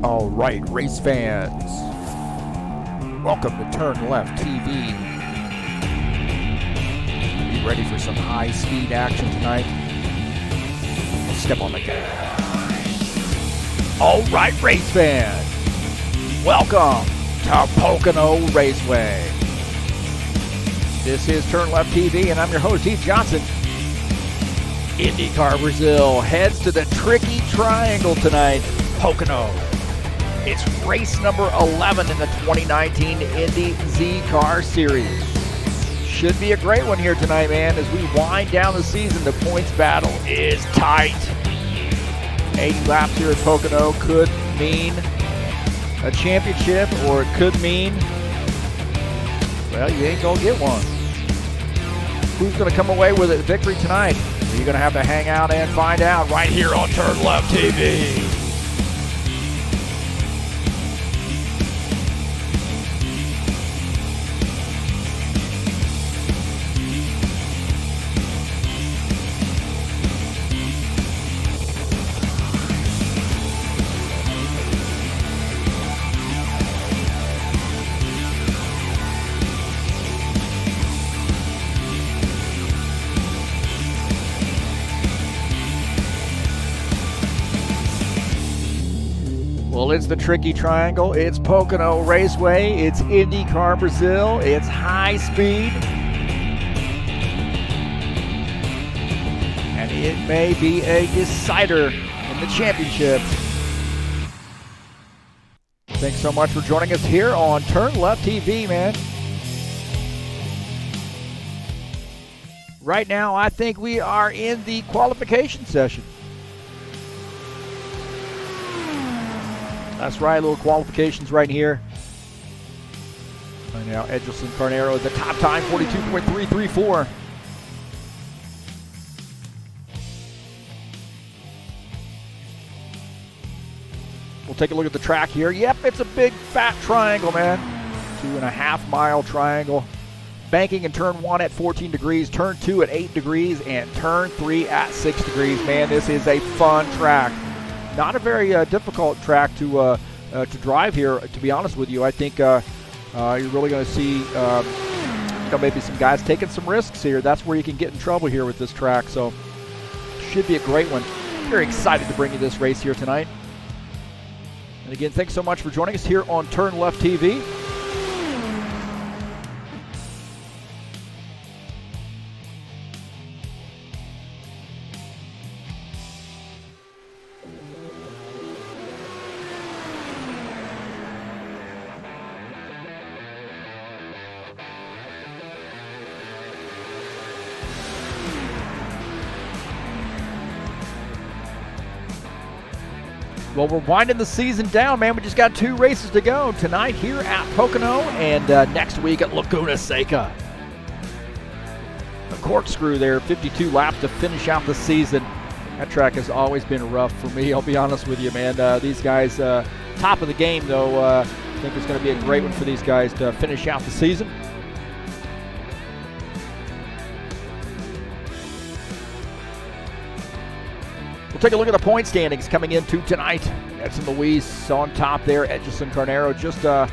All right, race fans, welcome to TurnLeft TV. Be ready for some high-speed action tonight. Step on the gas. All right, race fans, welcome to Pocono Raceway. This is TurnLeft TV, and I'm your host, Heath Johnson. Indy Car Brasil heads to the tricky triangle tonight, Pocono. It's race number 11 in the 2019 Indy Z Car Series. Should be a great one here tonight, man. As we wind down the season, the points battle is tight. 80 laps here at Pocono could mean a championship, or it could mean, well, you ain't gonna get one. Who's gonna come away with a victory tonight? You're gonna have to hang out and find out right here on TurnLeft TV. Well, it's the tricky triangle. It's Pocono Raceway. It's Indy Car Brasil. It's high speed. And it may be a decider in the championship. Thanks so much for joining us here on TurnLeft TV, man. Right now, I think we are in the qualification session. That's right, little qualifications right here. Right now, Edgelson Carnero at the top time, 42.334. We'll take a look at the track here. Yep, it's a big fat triangle, man. 2.5 mile triangle. Banking in turn 1 at 14 degrees, turn 2 at 8 degrees, and turn 3 at 6 degrees. Man, this is a fun track. Not a very difficult track to drive here, to be honest with you. I think you're really going to see maybe some guys taking some risks here. That's where you can get in trouble here with this track. So should be a great one. Very excited to bring you this race here tonight. And again, thanks so much for joining us here on TurnLeft TV. Well, we're winding the season down, man. We just got 2 races to go. Tonight here at Pocono, and next week at Laguna Seca. A corkscrew there, 52 laps to finish out the season. That track has always been rough for me, I'll be honest with you, man. These guys, top of the game, though. I think it's going to be a great one for these guys to finish out the season. Take a look at the point standings coming into tonight. Edson Luis on top there. Edgelson Carnero just a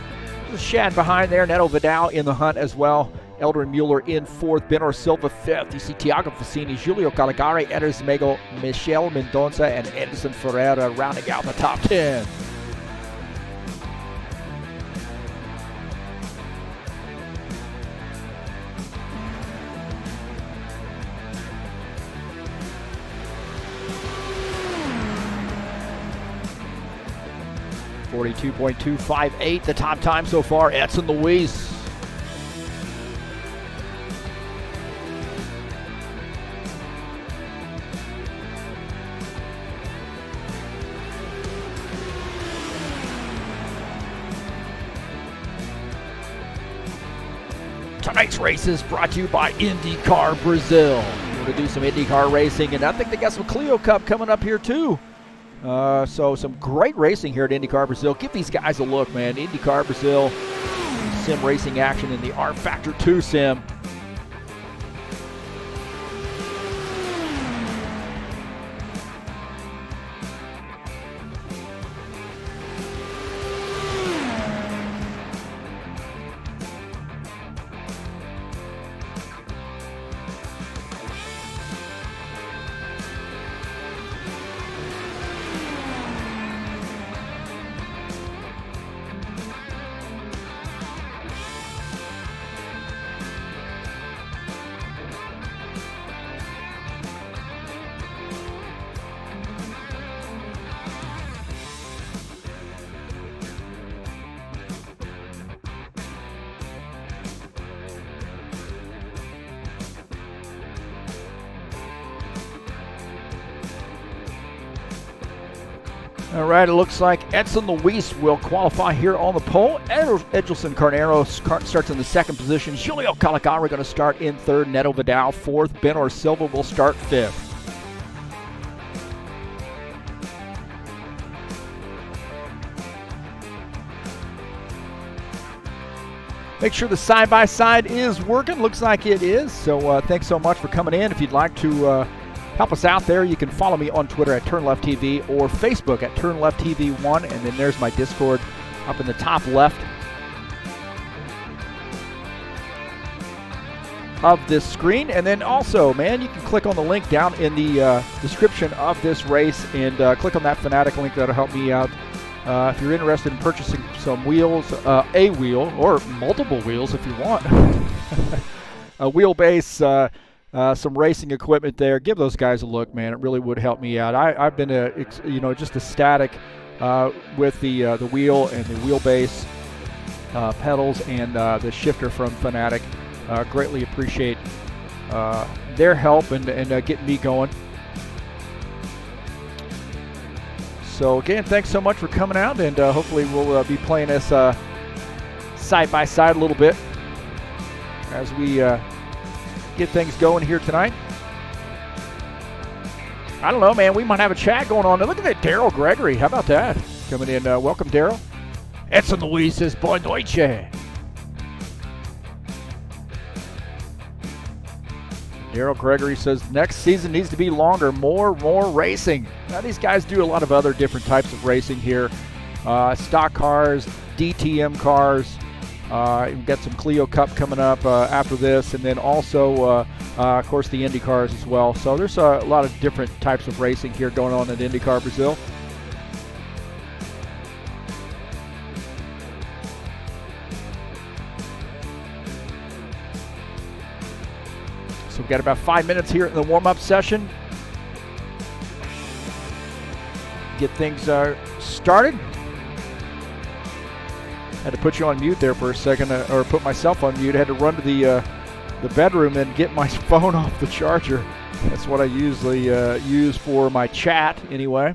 shad behind there. Neto Vidal in the hunt as well. Eldrin Mueller in 4th. Benor Silva 5th. You see Tiago Fassini, Julio Caligari, Eders Mego, Michel Mendonça, and Edison Ferreira rounding out the top 10. .258, the top time so far, Edson Luis. Tonight's race is brought to you by Indy Car Brasil. We're going to do some Indy Car racing, and I think they got some Clio Cup coming up here too. So some great racing here at Indy Car Brasil. Give these guys a look, man. Indy Car Brasil, sim racing action in the rFactor 2 sim. All right, it looks like Edson Luis will qualify here on the pole. Edgelson Carnero starts in the second position. Julio Calagari going to start in third. Neto Vidal fourth. Benor Silva will start fifth. Make sure the side-by-side is working. Looks like it is. So thanks so much for coming in. If you'd like to help us out there, you can follow me on Twitter at TurnLeft TV or Facebook at TurnLeft TV 1. And then there's my Discord up in the top left of this screen. And then also, man, you can click on the link down in the description of this race and click on that Fanatic link. That'll help me out. If you're interested in purchasing some wheels, a wheel or multiple wheels if you want, a wheelbase, some racing equipment there, give those guys a look, man. It really would help me out. I've been just ecstatic with the wheel and the wheelbase pedals and the shifter from Fanatic. Greatly appreciate their help and getting me going. So again, thanks so much for coming out, and hopefully we'll be playing this side by side a little bit as we get things going here tonight. I don't know, man. We might have a chat going on. Look at that, Daryl Gregory. How about that? Coming in. Welcome, Daryl. Edson Luis says, Boa noite. Daryl Gregory says, next season needs to be longer, more racing. Now, these guys do a lot of other different types of racing here. Stock cars, DTM cars. We've got some Clio Cup coming up after this, and then also, of course, the Indy cars as well. So there's a lot of different types of racing here going on at Indy Car Brasil. So we've got about 5 minutes here in the warm-up session. Get things started. Had to put you on mute there for a second, or put myself on mute. I had to run to the bedroom and get my phone off the charger. That's what I usually use for my chat anyway.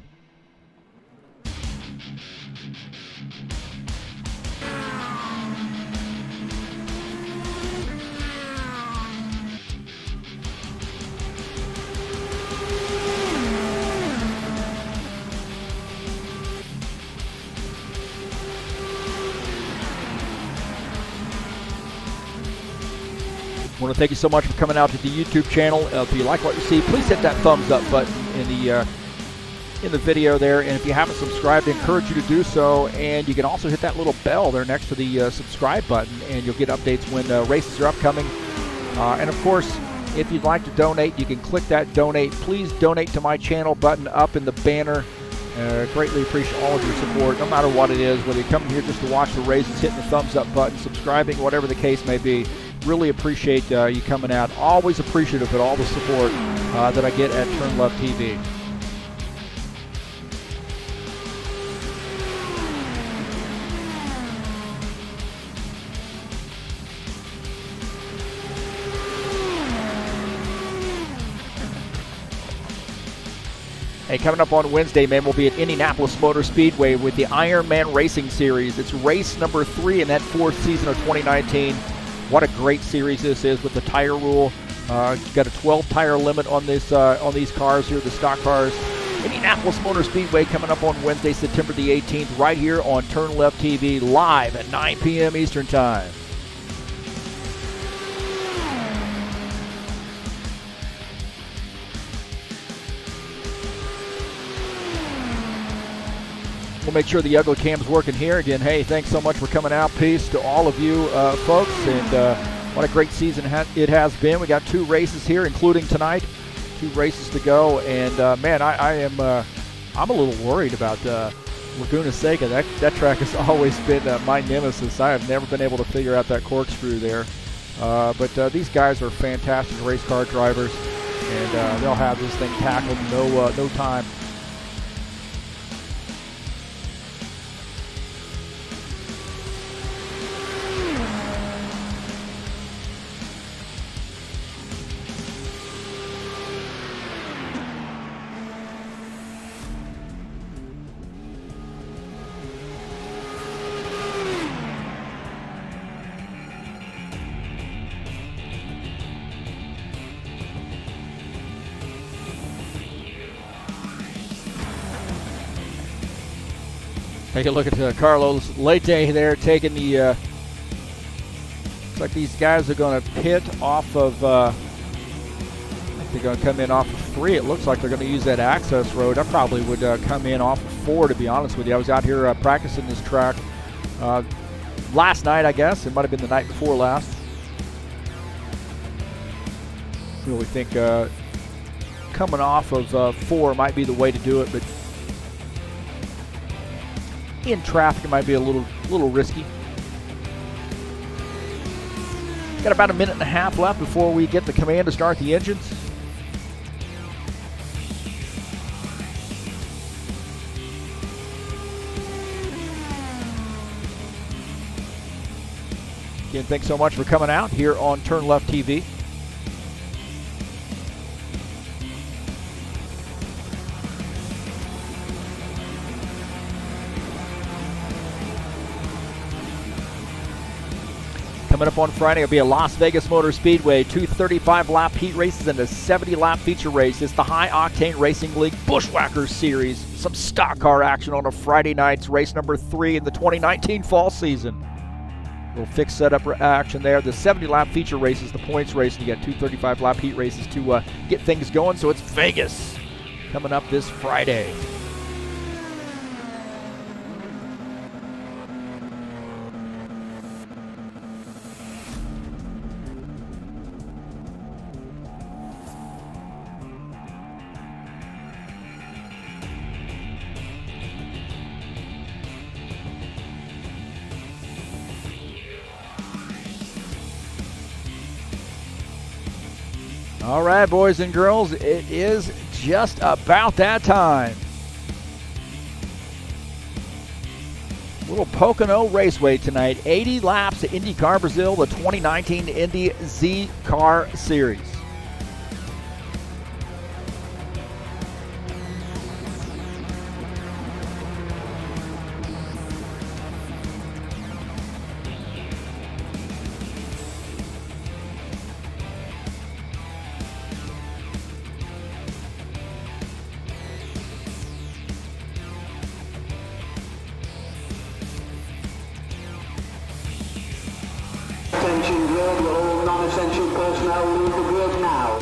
I want to thank you so much for coming out to the YouTube channel. If you like what you see, please hit that thumbs up button in the video there. And if you haven't subscribed, I encourage you to do so. And you can also hit that little bell there next to the subscribe button, and you'll get updates when races are upcoming. And of course, if you'd like to donate, you can click that donate. Please donate to my channel button up in the banner. Greatly appreciate all of your support, no matter what it is, whether you're coming here just to watch the races, hitting the thumbs up button, subscribing, whatever the case may be. Really appreciate you coming out. Always appreciative of all the support that I get at TurnLeft TV. Hey, coming up on Wednesday, man, we'll be at Indianapolis Motor Speedway with the Ironman Racing Series. It's race number 3 in that 4th season of 2019. What a great series this is with the tire rule. You've got a 12-tire limit on this on these cars here, the stock cars. Indianapolis Motor Speedway coming up on Wednesday, September the 18th, right here on TurnLeft TV, live at 9 p.m. Eastern Time. We'll make sure the Ugly Cam's working here. Again, hey, thanks so much for coming out. Peace to all of you folks, and what a great season it has been. We got 2 races here, including tonight. 2 races to go, and man, I'm a little worried about Laguna Seca. That track has always been my nemesis. I have never been able to figure out that corkscrew there. But these guys are fantastic race car drivers, and they'll have this thing tackled in no time. Take a look at Carlos Leite there taking the, looks like these guys are going to pit off of, I think they're going to come in off of 3. It looks like they're going to use that access road. I probably would come in off of 4, to be honest with you. I was out here practicing this track last night, I guess. It might have been the night before last. Really think coming off of 4 might be the way to do it, but in traffic it might be a little risky. Got about a minute and a half left before we get the command to start the engines. Again, thanks so much for coming out here on TurnLeft TV. Coming up on Friday, it'll be a Las Vegas Motor Speedway, 2 35-lap heat races and a 70-lap feature race. It's the High Octane Racing League Bushwhackers Series. Some stock car action on a Friday night's race number 3 in the 2019 fall season. Little fixed setup action there. The 70-lap feature race is the points race, and you got 2 35-lap heat races to get things going. So it's Vegas coming up this Friday. All right, boys and girls, it is just about that time. Little Pocono Raceway tonight, 80 laps at Indy Car Brasil, the 2019 Indy Z Car Series. Attention grid, will all non-essential personnel leave the grid now.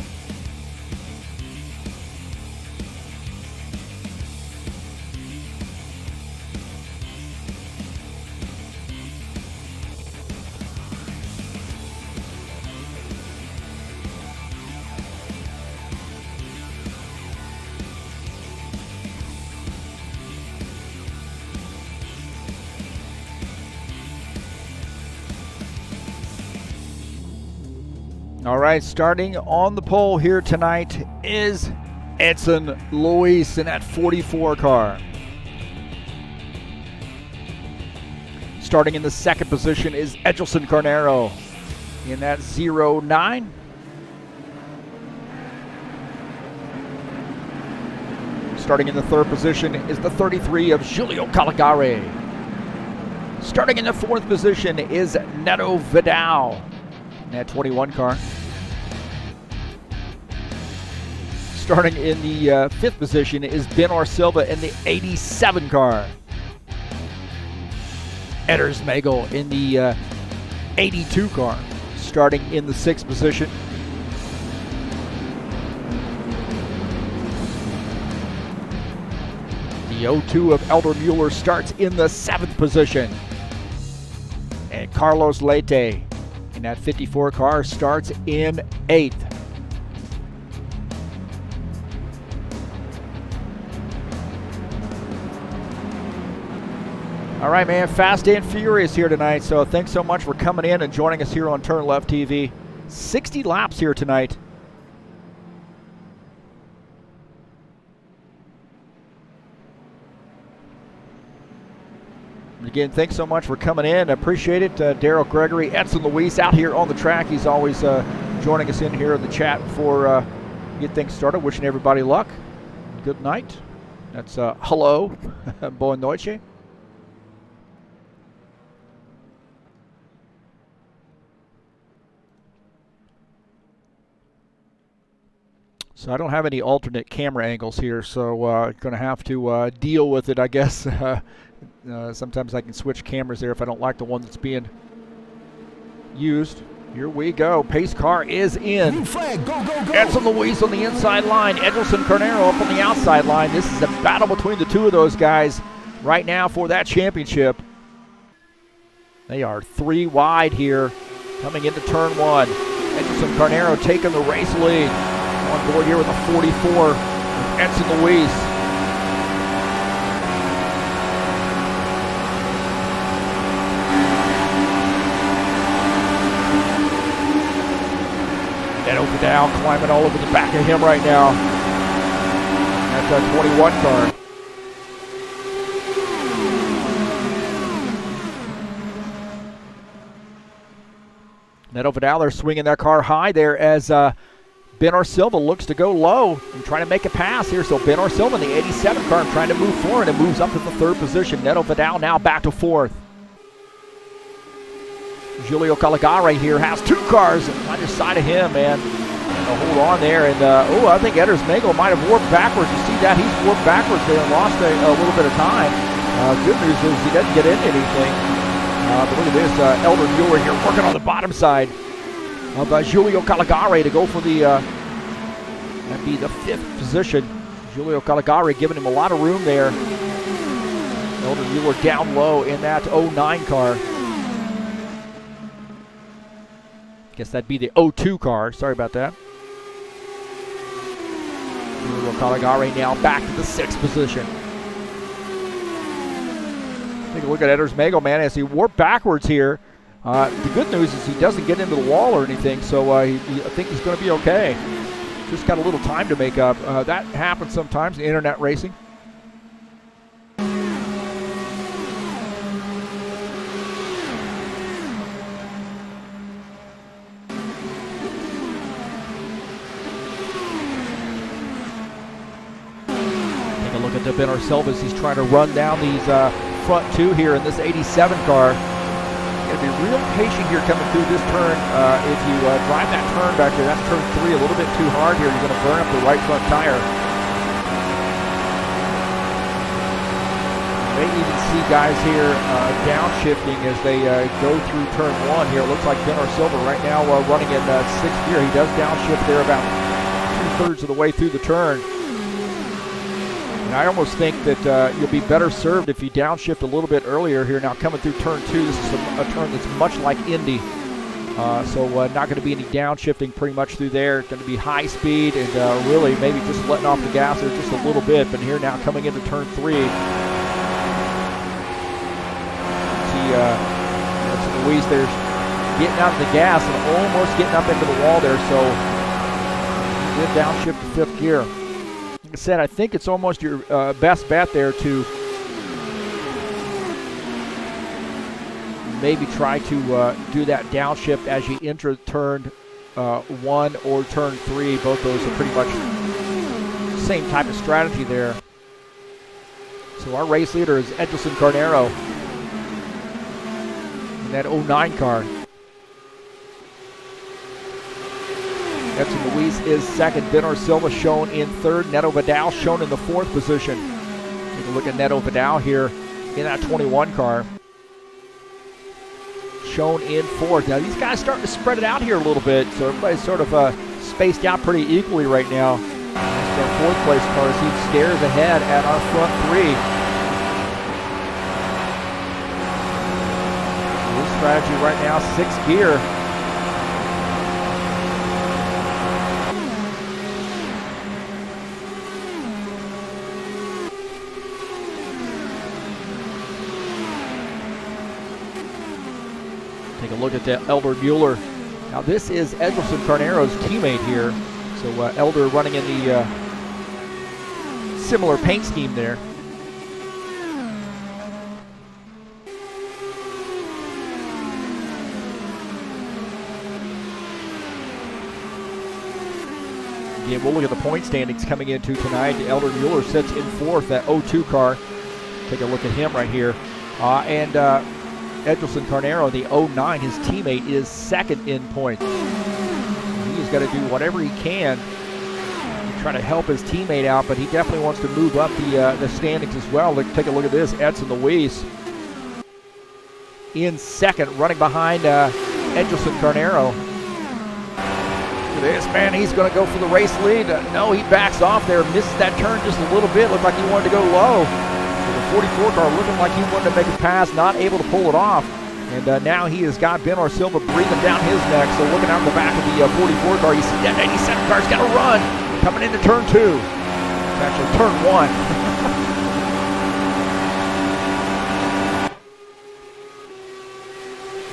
All right, starting on the pole here tonight is Edson Luis in that 44 car. Starting in the second position is Edelson Carnero in that 09. Starting in the third position is the 33 of Julio Caligari. Starting in the fourth position is Neto Vidal in that 21 car. Starting in the fifth position is Benor Silva in the 87 car. Edders Magel in the 82 car. Starting in the sixth position. The 02 of Elder Mueller starts in the seventh position. And Carlos Leite in that 54 car starts in eighth. All right, man, fast and furious here tonight. So thanks so much for coming in and joining us here on TurnLeft TV. 60 laps here tonight. Again, thanks so much for coming in. Appreciate it. Daryl Gregory, Edson Luis out here on the track. He's always joining us in here in the chat before get things started. Wishing everybody luck. Good night. That's hello. Boa noite. So I don't have any alternate camera angles here, so going to have to deal with it, I guess. Sometimes I can switch cameras there if I don't like the one that's being used. Here we go. Pace car is in. Green flag, go, go, go. Edson Luis on the inside line. Edelson Carnero up on the outside line. This is a battle between the two of those guys right now for that championship. They are 3 wide here coming into turn 1. Edelson Carnero taking the race lead. On board here with a 44 with Edson Luis. Neto Vidal climbing all over the back of him right now. That's a 21 car. Neto Vidal, they're swinging that car high there as Ben Silva looks to go low and try to make a pass here. So Ben Silva in the 87 car trying to move forward and moves up to the 3rd position. Neto Vidal now back to 4th. Julio Caligari here has 2 cars on either side of him, and hold on there. And I think Edders Mango might have warped backwards. You see that? He's warped backwards there and lost a little bit of time. Good news is he doesn't get into anything. But look at this, Elder Mueller here working on the bottom side of Julio Caligari to go for the, that'd be the 5th position. Julio Caligari giving him a lot of room there. Elder Mueller down low in that 09 car. Guess that'd be the 02 car. Sorry about that. Julio Caligari now back to the 6th position. Take a look at Edders Mago, man, as he warped backwards here. The good news is he doesn't get into the wall or anything, so I think he's going to be okay. Just got a little time to make up. That happens sometimes in internet racing. Take a look at the Ben Silvas. He's trying to run down these front 2 here in this 87 car. Got to be real patient here coming through this turn. If you drive that turn back there, that's turn 3, a little bit too hard here. You're going to burn up the right front tire. You may even see guys here downshifting as they go through turn 1 here. It looks like Ben Silva right now running in 6th gear. He does downshift there about 2/3 of the way through the turn. And I almost think that you'll be better served if you downshift a little bit earlier here. Now coming through turn 2, this is a turn that's much like Indy. So not going to be any downshifting pretty much through there. It's going to be high speed and really maybe just letting off the gas there just a little bit. But here now coming into turn 3. See Luis there's getting out of the gas and almost getting up into the wall there. So he did downshift to 5th gear. Like I said, I think it's almost your best bet there to maybe try to do that downshift as you enter turn 1 or turn 3. Both those are pretty much the same type of strategy there. So our race leader is Edelson Carnero in that 09 car. Edson Luis is 2nd. Ben Silva shown in 3rd. Neto Vidal shown in the 4th position. Take a look at Neto Vidal here in that 21 car. Shown in 4th. Now these guys starting to spread it out here a little bit, so everybody's sort of spaced out pretty equally right now. Our 4th place car as he stares ahead at our front 3. This strategy right now, 6th gear. Take a look at that Elder Mueller. Now this is Edelson Carnero's teammate here. So Elder running in the similar paint scheme there. Again, we'll look at the point standings coming into tonight. Elder Mueller sits in 4th, that 02 car. Take a look at him right here. Edelson Carnero, the 09, his teammate, is 2nd in points. He's got to do whatever he can to try to help his teammate out, but he definitely wants to move up the standings as well. Take a look at this, Edson Luis in second, running behind Edgelson Carnero. Look at this, man, he's going to go for the race lead. No, he backs off there, misses that turn just a little bit, looked like he wanted to go low. The 44 car looking like he wanted to make a pass, not able to pull it off. And now he has got Ben Silva breathing down his neck. So looking out the back of the 44 car, you see that 87 car's got to run. Coming into turn 2. It's actually turn 1.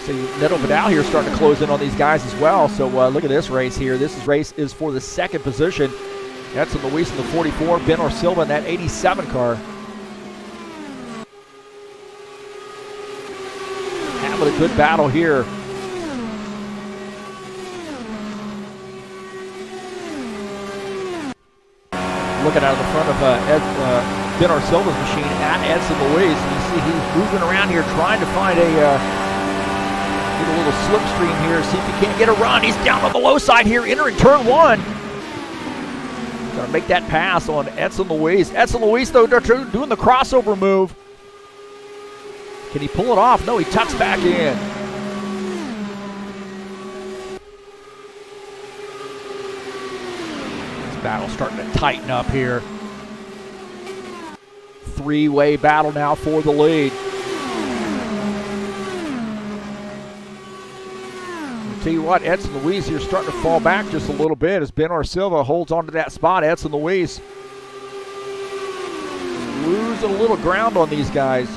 See, Neto Vidal here starting to close in on these guys as well. So look at this race here. This race is for the second position. That's Luis in the 44, Ben Silva in that 87 car. Having a good battle here. Looking out of the front of Ben Silva's machine at Edson Luis. You see he's moving around here trying to find get a little slipstream here, see if he can't get a run. He's down on the low side here, entering turn 1. Going to make that pass on Edson Luis. Edson Luis, though, doing the crossover move. Can he pull it off? No, he tucks back in. This battle's starting to tighten up here. Three-way battle now for the lead. I'll tell you what, Edson Luis here starting to fall back just a little bit as Ben Silva holds onto that spot. Edson Luis losing a little ground on these guys.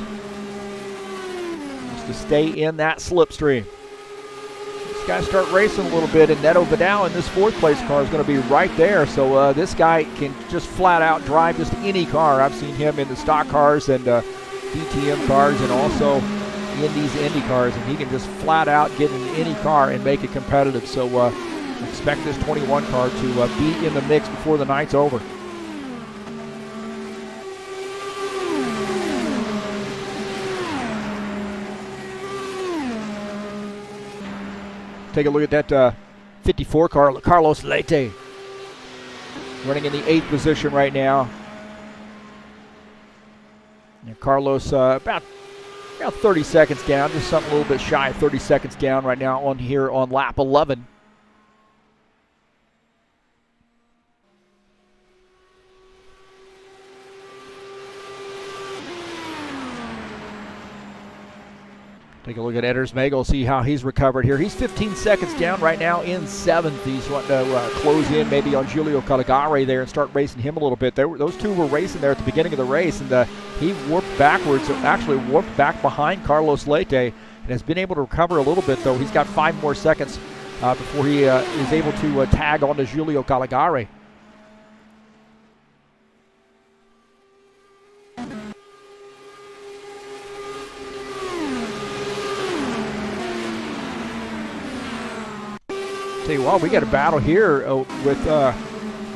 To stay in that slipstream. These guys start racing a little bit, and Neto Vidal in this 4th place car is going to be right there. So this guy can just flat out drive just any car. I've seen him in the stock cars and DTM cars and also Indy's Indy cars, and he can just flat out get in any car and make it competitive. So expect this 21 car to be in the mix before the night's over. Take a look at that 54 car, Carlos Leite, running in the 8th position right now. And Carlos about 30 seconds down, just something a little bit shy of 30 seconds down right now on here on lap 11. Take a look at Edders Magel, see how he's recovered here. He's 15 seconds down right now in 7th. He's wanting to close in maybe on Giulio Caligari there and start racing him a little bit. Those two were racing there at the beginning of the race, and he warped backwards, actually warped back behind Carlos Leite, and has been able to recover a little bit, though. He's got 5 more seconds before he is able to tag onto Giulio Caligari. Tell you what, we got a battle here with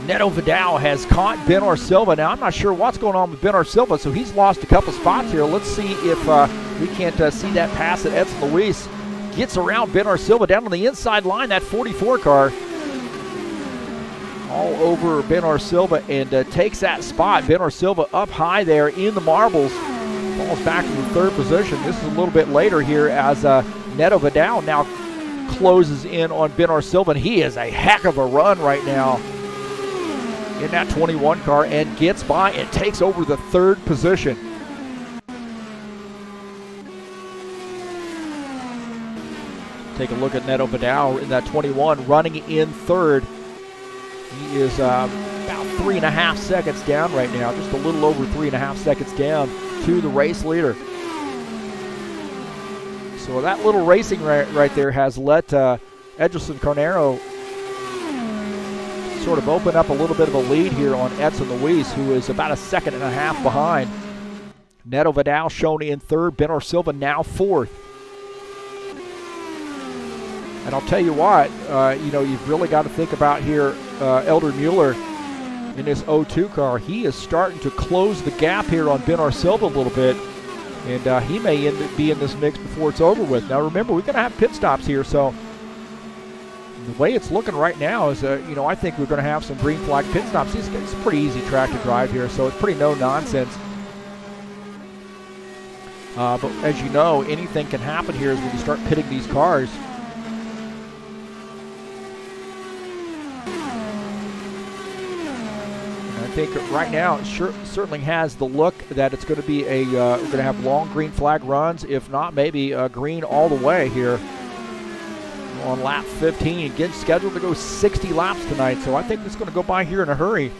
Neto Vidal has caught Ben Silva. Now, I'm not sure what's going on with Ben Silva, so he's lost a couple spots here. Let's see if we can't see that pass that Edson Luis gets around Ben Silva down on the inside line, that 44 car. All over Ben Silva and takes that spot. Ben Silva up high there in the marbles. Falls back to the 3rd position. This is a little bit later here as Neto Vidal now closes in on Ben Silva, and he is a heck of a run right now in that 21 car and gets by and takes over the 3rd position. Take a look at Neto Vidal in that 21 running in 3rd. He is about 3.5 seconds down right now, just a little over 3.5 seconds down to the race leader. So that little racing right there has let Edgelson Carnero sort of open up a little bit of a lead here on Edson Luis, who is about 1.5 seconds behind. Neto Vidal shown in 3rd, Ben Silva now 4th. And I'll tell you what, you've really got to think about here Elder Mueller in this 02 car. He is starting to close the gap here on Ben Silva a little bit. And he may be in this mix before it's over with. Now remember, we're going to have pit stops here, so The way it's looking right now is, I think we're going to have some green flag pit stops. It's a pretty easy track to drive here, so it's pretty no nonsense. But as you know, anything can happen here is when you start pitting these cars. And I think right now it certainly has the look that it's going to be we're going to have long green flag runs, if not maybe green all the way here on lap 15. Again, scheduled to go 60 laps tonight, so I think it's going to go by here in a hurry.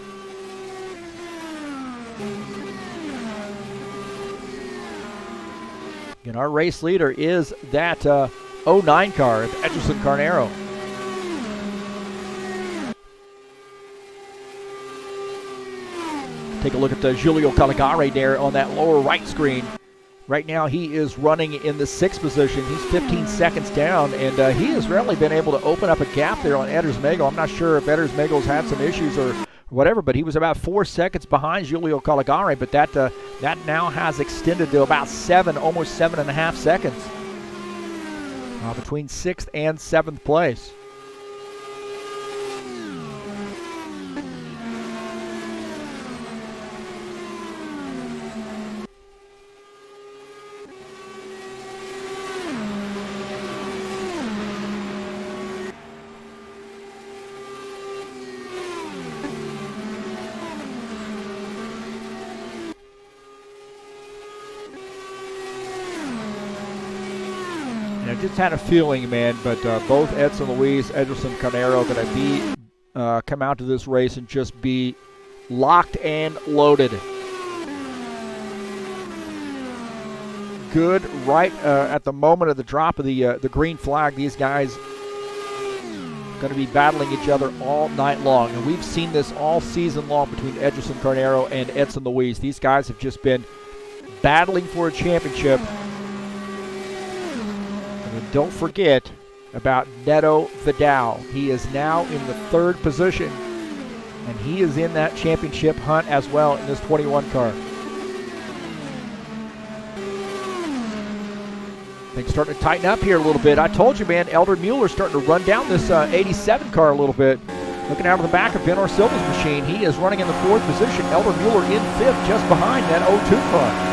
And our race leader is that 09 car of Edgerson Carnero. Take a look at Giulio Caligari there on that lower right screen. Right now he is running in the 6th position. He's 15 seconds down, and he has really been able to open up a gap there on Edders Mago. I'm not sure if Edders Mago's had some issues or whatever, but he was about 4 seconds behind Giulio Caligari, but that now has extended to about almost 7.5 seconds between 6th and 7th place. I just had a feeling, man, but both Edson Luis, Edgerson Carnero are going to come out to this race and just be locked and loaded. Good right at the moment of the drop of the green flag. These guys are going to be battling each other all night long, and we've seen this all season long between Edgerson Carnero and Edson Luis. These guys have just been battling for a championship. And don't forget about Neto Vidal. He is now in the 3rd position, and he is in that championship hunt as well in this 21 car. Things starting to tighten up here a little bit. I told you, man, Elder Mueller's starting to run down this 87 car a little bit. Looking out of the back of Ben Orsilva's machine, he is running in the 4th position. Elder Mueller in 5th, just behind that 02 car.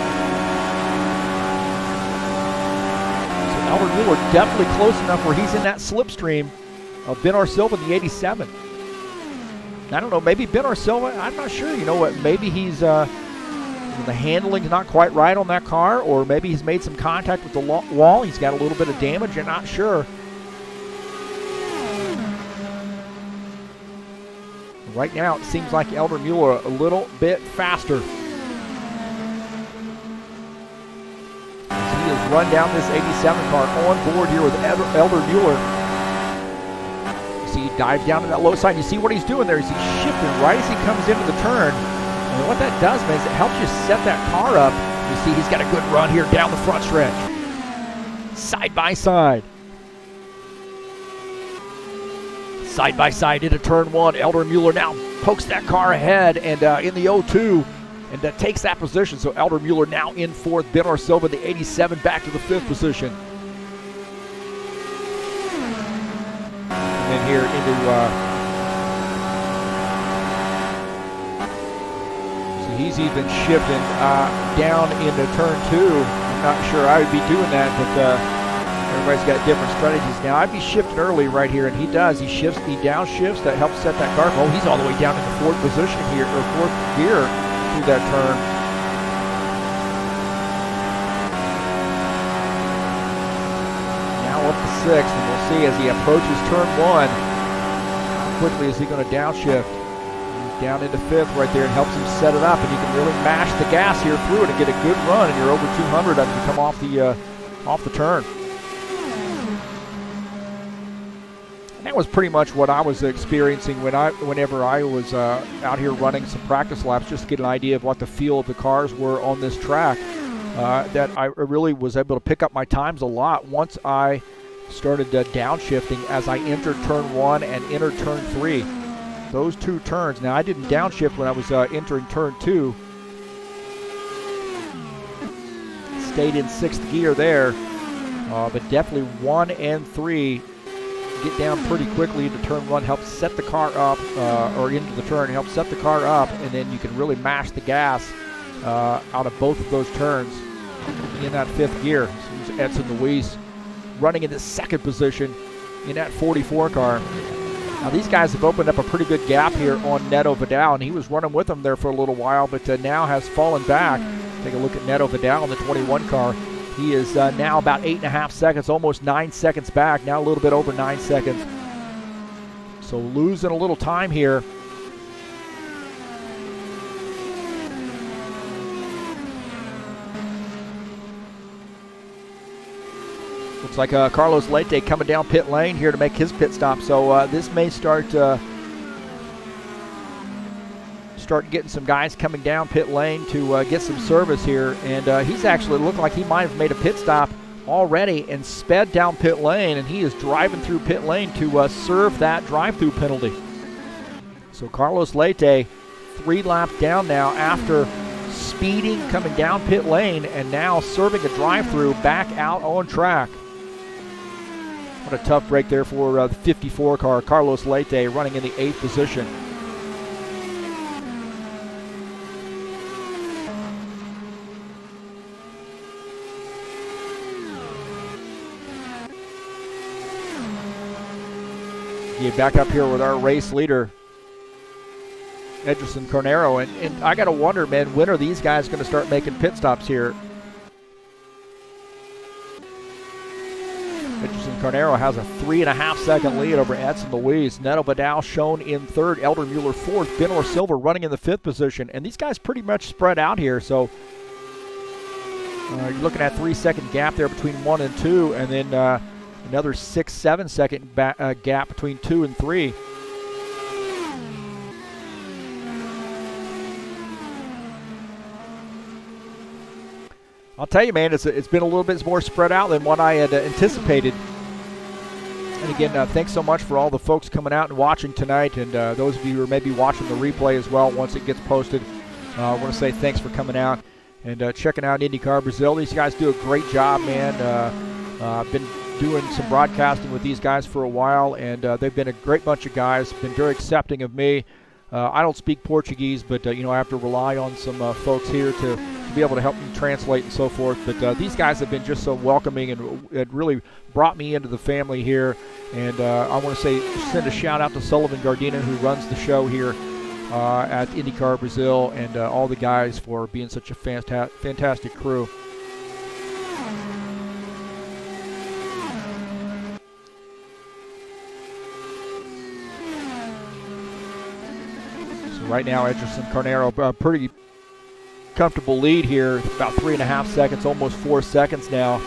Elder Mueller definitely close enough where he's in that slipstream of Ben Orsilva in the 87. I don't know, maybe Ben Orsilva, I'm not sure. You know what, maybe he's, the handling's not quite right on that car, or maybe he's made some contact with the wall. He's got a little bit of damage, I'm not sure. Right now, it seems like Elder Mueller a little bit faster. Run down this 87 car on board here with Elder Mueller. You see, he dives down to that low side. You see what he's doing there? He's shifting right as he comes into the turn. And what that does, man, is it helps you set that car up. You see, he's got a good run here down the front stretch. Side by side. Side by side into turn 1. Elder Mueller now pokes that car ahead and in the 02. And that takes that position. So Elder Mueller now in 4th. Ben Orsilva, the 87, back to the 5th position. And then here into so he's even shifting down into turn 2. I'm not sure I would be doing that, but everybody's got different strategies. Now I'd be shifting early right here, and he does. He downshifts. That helps set that car. Oh, he's all the way down in the 4th position here, or 4th gear. Through that turn. Now up to 6th, and we'll see as he approaches turn 1, how quickly is he going to downshift. He's down into 5th right there. It helps him set it up, and you can really mash the gas here through it and get a good run, and you're over 200 as you come off the turn. And that was pretty much what I was experiencing whenever I was out here running some practice laps, just to get an idea of what the feel of the cars were on this track. That I really was able to pick up my times a lot once I started downshifting as I entered turn 1 and entered turn 3. Those 2 turns. Now, I didn't downshift when I was entering turn 2. Stayed in 6th gear there, but definitely 1 and 3 get down pretty quickly into turn one, help set the car up, or into the turn, help set the car up, and then you can really mash the gas out of both of those turns in that fifth gear. So Edson Luis running in the second position in that 44 car. Now these guys have opened up a pretty good gap here on Neto Vidal, and he was running with them there for a little while, but now has fallen back. Take a look at Neto Vidal in the 21 car. He is now about 8.5 seconds, almost 9 seconds back, now a little bit over 9 seconds. So losing a little time here. Looks like Carlos Leite coming down pit lane here to make his pit stop. So this may start getting some guys coming down pit lane to get some service here. And he's actually looked like he might have made a pit stop already and sped down pit lane, and he is driving through pit lane to serve that drive-through penalty. So Carlos Leite 3 laps down now after speeding coming down pit lane and now serving a drive-through back out on track. What a tough break there for the 54 car. Carlos Leite running in the 8th position. Get back up here with our race leader, Edgerson Carnero, and I got to wonder, man, when are these guys going to start making pit stops here? Edgerson Carnero has a 3.5 second lead over Edson Luis. Neto Vidal shown in 3rd, Elder Mueller 4th, Benor Silva running in the 5th position, and these guys pretty much spread out here. So you're looking at 3-second gap there between 1 and 2, and then another 6-7 second gap between 2 and 3. I'll tell you, man, it's been a little bit more spread out than what I had anticipated. And again, thanks so much for all the folks coming out and watching tonight, and those of you who are maybe watching the replay as well once it gets posted. I want to say thanks for coming out and checking out Indy Car Brasil. These guys do a great job, man. I've been doing some broadcasting with these guys for a while, and they've been a great bunch of guys, been very accepting of me. I don't speak Portuguese, but I have to rely on some folks here to be able to help me translate and so forth. But these guys have been just so welcoming, and it really brought me into the family here. And I want to send a shout out to Sullivan Gardena, who runs the show here at Indy Car Brasil, and all the guys for being such a fantastic crew. Right now, Edgerson Carnero, pretty comfortable lead here, about 3.5 seconds, almost 4 seconds now,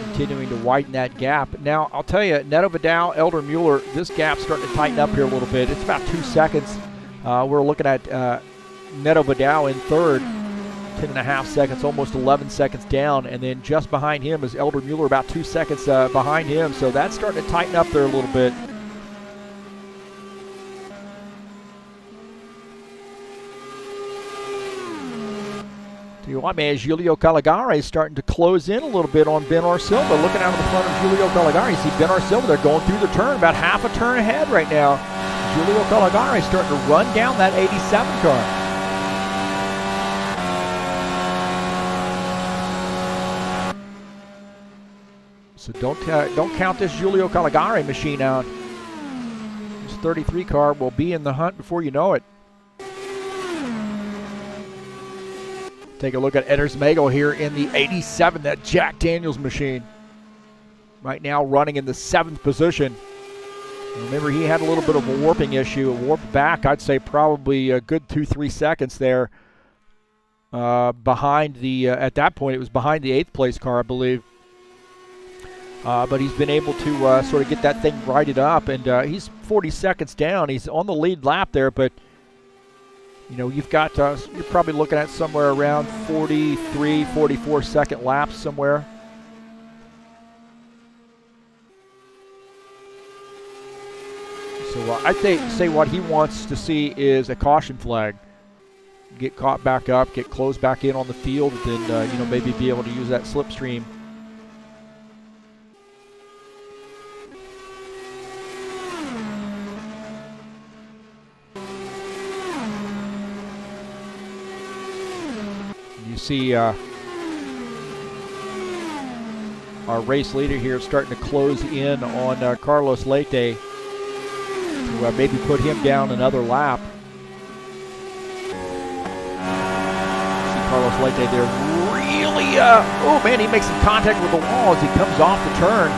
continuing to widen that gap. Now, I'll tell you, Neto Vidal, Elder Mueller, this gap's starting to tighten up here a little bit. It's about 2 seconds. We're looking at Neto Vidal in 3rd, 10.5 seconds, almost 11 seconds down, and then just behind him is Elder Mueller, about 2 seconds behind him. So that's starting to tighten up there a little bit. Tell you what, man, Julio Caligari is starting to close in a little bit on Benor Silva. Looking out of the front of Julio Caligari, you see Benor Silva, they're going through the turn, about half a turn ahead right now. Julio Caligari is starting to run down that 87 car. So don't count this Julio Caligari machine out. This 33 car will be in the hunt before you know it. Take a look at Edders Mago here in the 87, that Jack Daniels machine. Right now running in the 7th position. Remember, he had a little bit of a warping issue. A warp back, I'd say probably a good 2-3 seconds there. Behind the, at that point, it was behind the 8th place car, I believe. But he's been able to sort of get that thing righted up, and he's 40 seconds down. He's on the lead lap there, but you've got, you're probably looking at somewhere around 43, 44 second laps somewhere. So I say what he wants to see is a caution flag. Get caught back up, get closed back in on the field, and then, maybe be able to use that slipstream. see our race leader here starting to close in on Carlos Leite to maybe put him down another lap. See Carlos Leite there really, oh man, he makes some contact with the wall as he comes off the turn.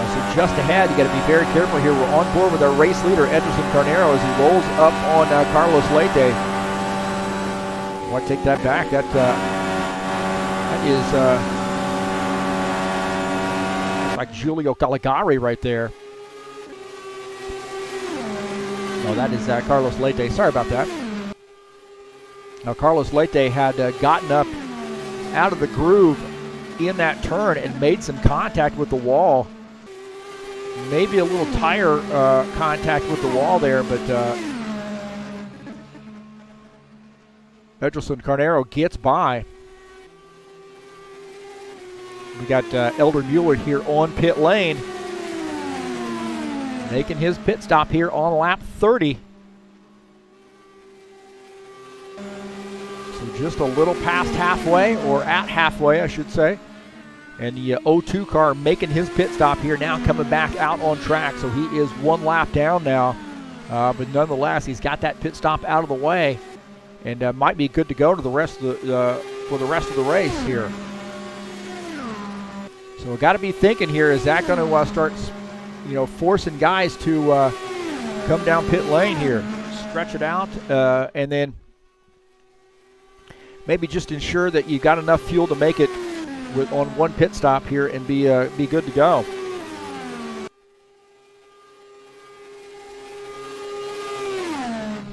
So just ahead, you got to be very careful here. We're on board with our race leader, Edgerson Carnero, as he rolls up on Carlos Leite. I want to take that back. That is like Giulio Caligari right there. No, that is Carlos Leite. Sorry about that. Now, Carlos Leite had gotten up out of the groove in that turn and made some contact with the wall. Maybe a little tire contact with the wall there, but Edgerson Carnero gets by. We got Elder Mueller here on pit lane, making his pit stop here on lap 30. So just a little past halfway, or at halfway, I should say. And the 02 car making his pit stop here now, coming back out on track. So he is one lap down now. But nonetheless, he's got that pit stop out of the way, and might be good to go to the rest of the for the rest of the race here. So we've got to be thinking here: is that going to start, forcing guys to come down pit lane here, stretch it out, and then maybe just ensure that you got enough fuel to make it on one pit stop here and be good to go.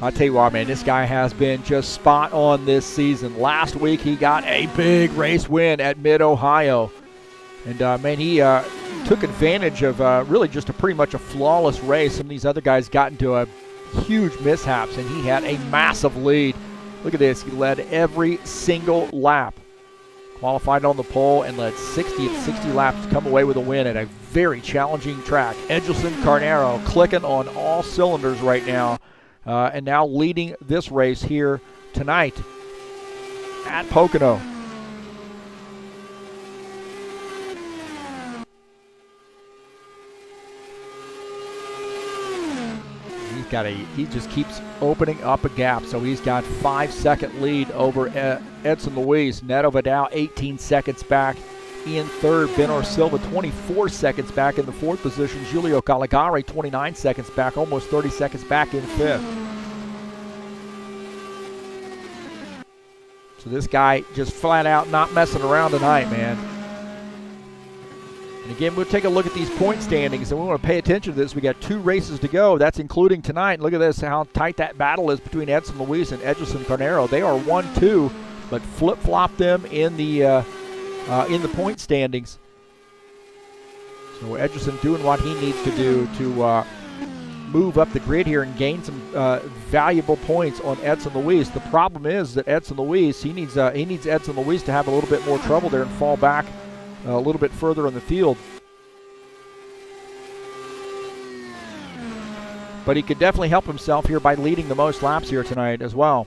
I'll tell you what, man, this guy has been just spot on this season. Last week he got a big race win at Mid-Ohio. And, man, he took advantage of really just pretty much a flawless race. Some of these other guys got into huge mishaps, and he had a massive lead. Look at this. He led every single lap. Qualified on the pole and led 60 of 60 laps to come away with a win at a very challenging track. Edgerson Carnero clicking on all cylinders right now, and now leading this race here tonight at Pocono. He just keeps opening up a gap, so he's got 5-second lead over Edson Luis. Neto Vidal 18 seconds back in third. Benor Silva 24 seconds back in the fourth position. Giulio Caligari 29 seconds back, almost 30 seconds back in fifth. So this guy just flat out not messing around tonight, man. And again, we'll take a look at these point standings, and we want to pay attention to this. We got 2 races to go. That's including tonight. Look at this, how tight that battle is between Edson Luis and Edgerson Carnero. They are 1-2, but flip-flop them in the point standings. So Edgerson doing what he needs to do to move up the grid here and gain some valuable points on Edson Luis. The problem is that Edson Luis, he needs Edson Luis to have a little bit more trouble there and fall back a little bit further in the field. But he could definitely help himself here by leading the most laps here tonight as well.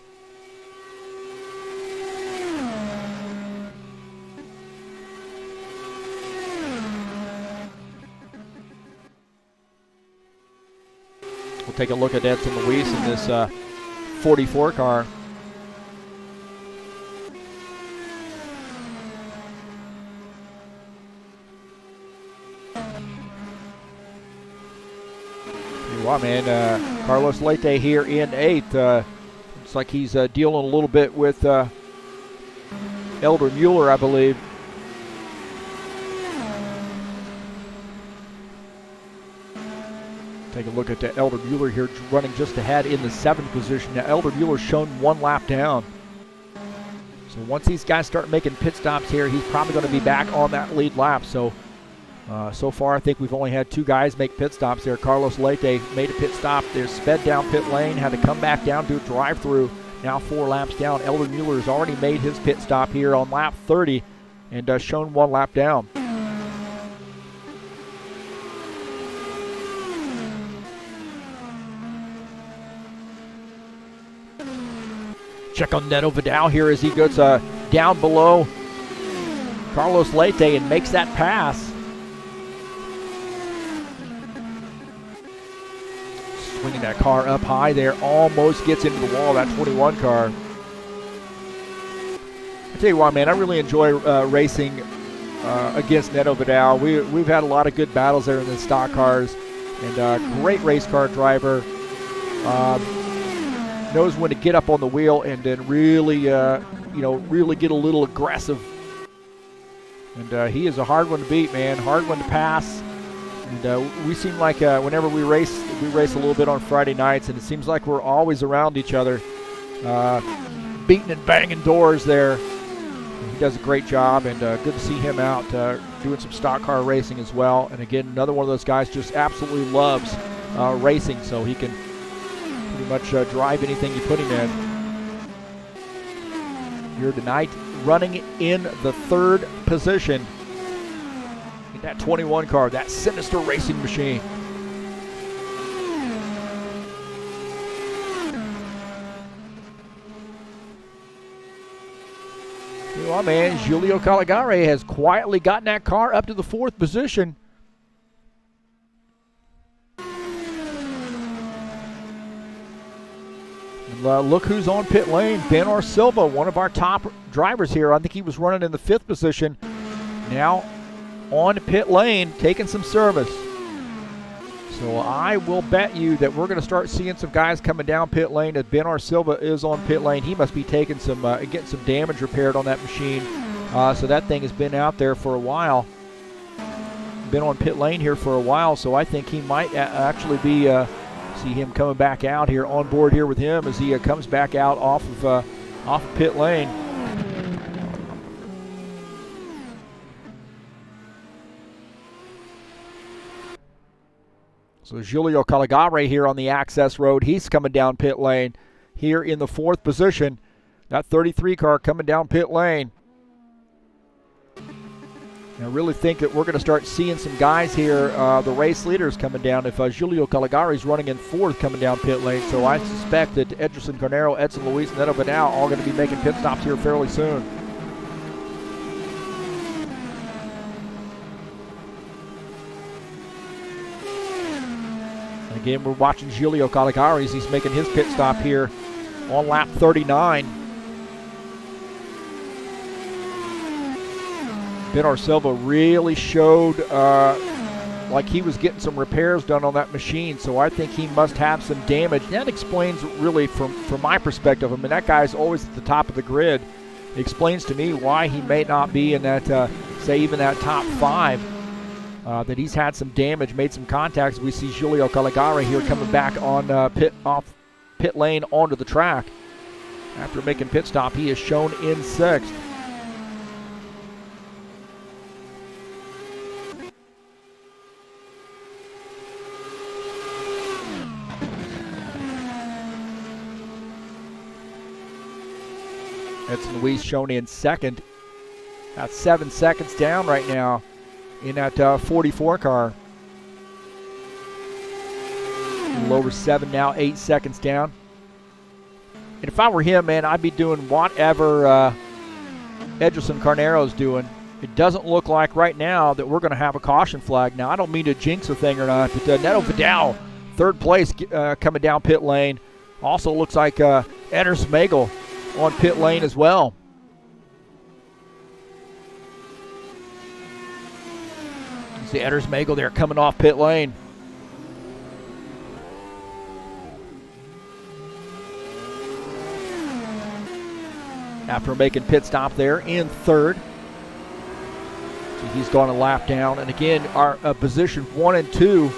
We'll take a look at Edson Luis in this 44 car. Wow, man, Carlos Leite here in 8th. Looks like he's dealing a little bit with Elder Mueller, I believe. Take a look at Elder Mueller here running just ahead in the 7th position. Now, Elder Mueller's shown 1 lap down. So once these guys start making pit stops here, he's probably going to be back on that lead lap. So far, I think we've only had 2 guys make pit stops there. Carlos Leite made a pit stop there, sped down pit lane, had to come back down, do a drive-through. Now 4 laps down. Elder Mueller has already made his pit stop here on lap 30 and shown 1 lap down. Check on Neto Vidal here as he goes down below Carlos Leite and makes that pass. Swinging that car up high there, almost gets into the wall, that 21 car. I tell you what, man, I really enjoy racing against Neto Vidal. We've had a lot of good battles there in the stock cars, and great race car driver. Knows when to get up on the wheel and then really, really get a little aggressive. And he is a hard one to beat, man. Hard one to pass. And we seem like whenever we race a little bit on Friday nights, and it seems like we're always around each other, beating and banging doors there. He does a great job, and good to see him out doing some stock car racing as well. And again, another one of those guys just absolutely loves racing, so he can pretty much drive anything you put him in. Here tonight, running in the third position in that 21 car, that sinister racing machine. Well, man, Giulio Caligari has quietly gotten that car up to the fourth position. And look who's on pit lane. Ben Silva, one of our top drivers here. I think he was running in the fifth position. Now on pit lane, taking some service. So I will bet you that we're going to start seeing some guys coming down pit lane as Ben Silva is on pit lane. He must be taking some, getting some damage repaired on that machine. So that thing has been out there for a while. Been on pit lane here for a while, so I think he might actually be, see him coming back out here on board here with him as he comes back out off of pit lane. So Giulio Caligari here on the access road. He's coming down pit lane here in the fourth position. That 33 car coming down pit lane. And I really think that we're going to start seeing some guys here, the race leaders coming down. If Giulio Caligari's running in fourth coming down pit lane, so I suspect that Ederson Carnero, Edson Luis, and Neto Vidal all going to be making pit stops here fairly soon. Again, we're watching Giulio Caligari as he's making his pit stop here on lap 39. Ben Silva really showed like he was getting some repairs done on that machine, so I think he must have some damage. That explains really from my perspective. I mean, that guy's always at the top of the grid. It explains to me why he may not be in that, say, even that top five. That he's had some damage, made some contacts. We see Giulio Caligari here coming back on off pit lane onto the track. After making pit stop, he is shown in sixth. Edson Luis shown in second. That's 7 seconds down right now in that 44 car. A little over 7 now, 8 seconds down. And if I were him, man, I'd be doing whatever Ederson Carnero's doing. It doesn't look like right now that we're going to have a caution flag. Now, I don't mean to jinx a thing or not, but Neto Vidal, third place coming down pit lane. Also looks like Eder Smagel on pit lane as well. See Eder Smagel there coming off pit lane. After making pit stop there in third. So he's gone a lap down. And again, our position 1 and 2.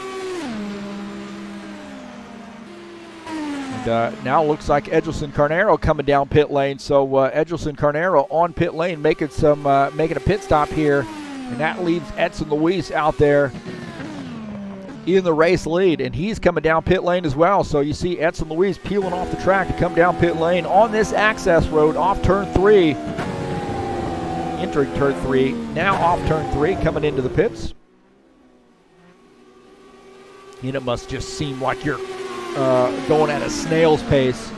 And now looks like Ederson Carnero coming down pit lane. So Ederson Carnero on pit lane making a pit stop here. And that leaves Edson Luis out there in the race lead. And he's coming down pit lane as well. So you see Edson Luis peeling off the track to come down pit lane on this access road off turn 3. Entering turn 3, now off turn 3, coming into the pits. And it must just seem like you're going at a snail's pace.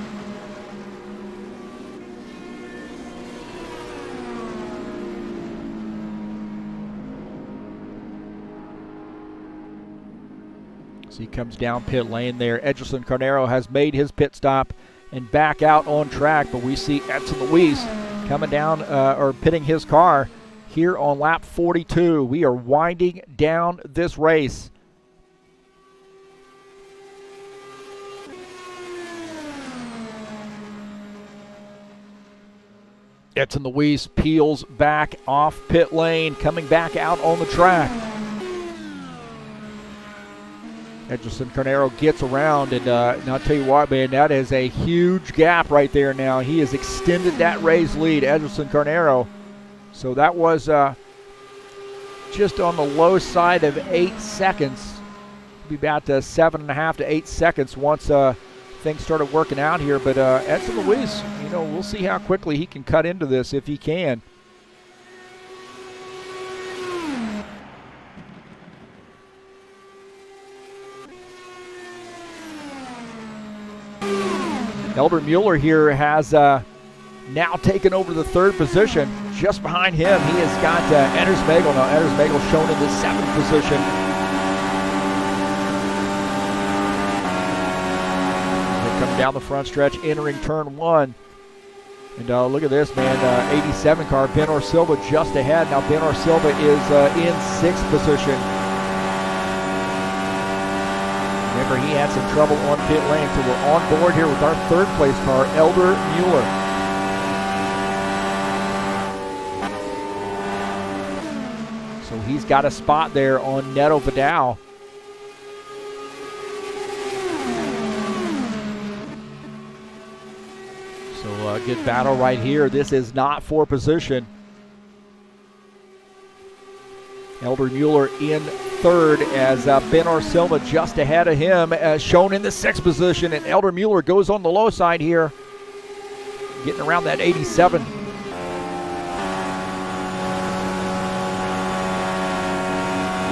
So he comes down pit lane there. Edgelson Carnero has made his pit stop and back out on track, but we see Edson Luis coming down or pitting his car here on lap 42. We are winding down this race. Edson Luis peels back off pit lane, coming back out on the track. Edgelson Carnero gets around, and I'll tell you what, man, that is a huge gap right there now. He has extended that race lead, Edgelson Carnero. So that was just on the low side of 8 seconds. Be about 7.5 to 8 seconds once things started working out here. But Edson Luis, you know, we'll see how quickly he can cut into this if he can. Elder Mueller here has now taken over the third position. Just behind him, he has got Anders Magel. Now, Anders Magel shown in the 7th position. They come down the front stretch, entering turn 1. And look at this, man. 87 car, Ben Silva just ahead. Now, Ben Silva is in 6th position. Remember, he had some trouble on pit lane, so we're on board here with our 3rd place car, Elder Mueller. So he's got a spot there on Neto Vidal. So good battle right here. This is not for position. Elder Mueller in 3rd as Ben Silva just ahead of him, as shown in the 6th position. And Elder Mueller goes on the low side here, getting around that 87. And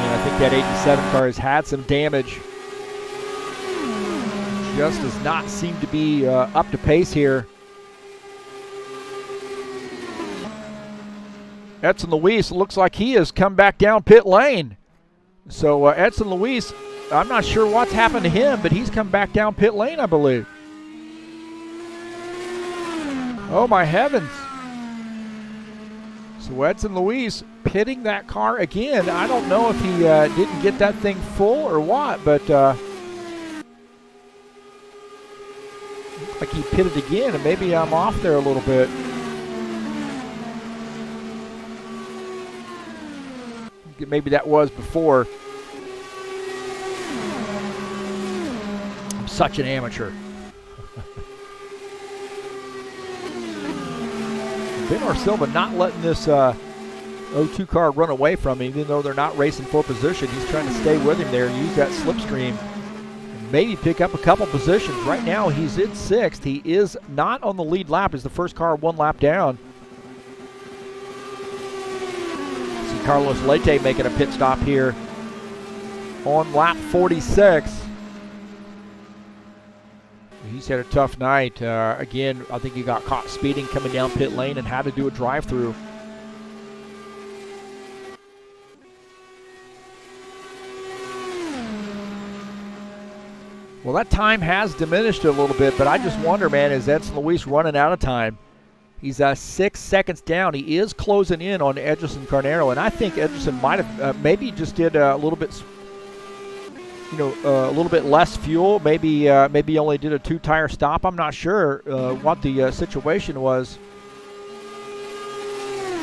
I think that 87 car has had some damage. Just does not seem to be up to pace here. Edson Luis looks like he has come back down pit lane. So Edson Luis, I'm not sure what's happened to him, but he's come back down pit lane, I believe. Oh my heavens. So Edson Luis pitting that car again. I don't know if he didn't get that thing full or what, but looks like he pitted again, and maybe I'm off there a little bit. Maybe that was before. I'm such an amateur. Ben Silva not letting this 02 car run away from him, even though they're not racing for position. He's trying to stay with him there, use that slipstream, and maybe pick up a couple positions. Right now, he's in 6th. He is not on the lead lap as the first car 1 lap down. Carlos Leite making a pit stop here on lap 46. He's had a tough night. Again, I think he got caught speeding coming down pit lane and had to do a drive-through. Well, that time has diminished a little bit, but I just wonder, man, is Edson Luis running out of time? He's 6 seconds down. He is closing in on Edgelson Carnero, and I think Edgelson might have maybe just did a little bit, a little bit less fuel. Maybe only did a 2-tire stop. I'm not sure what the situation was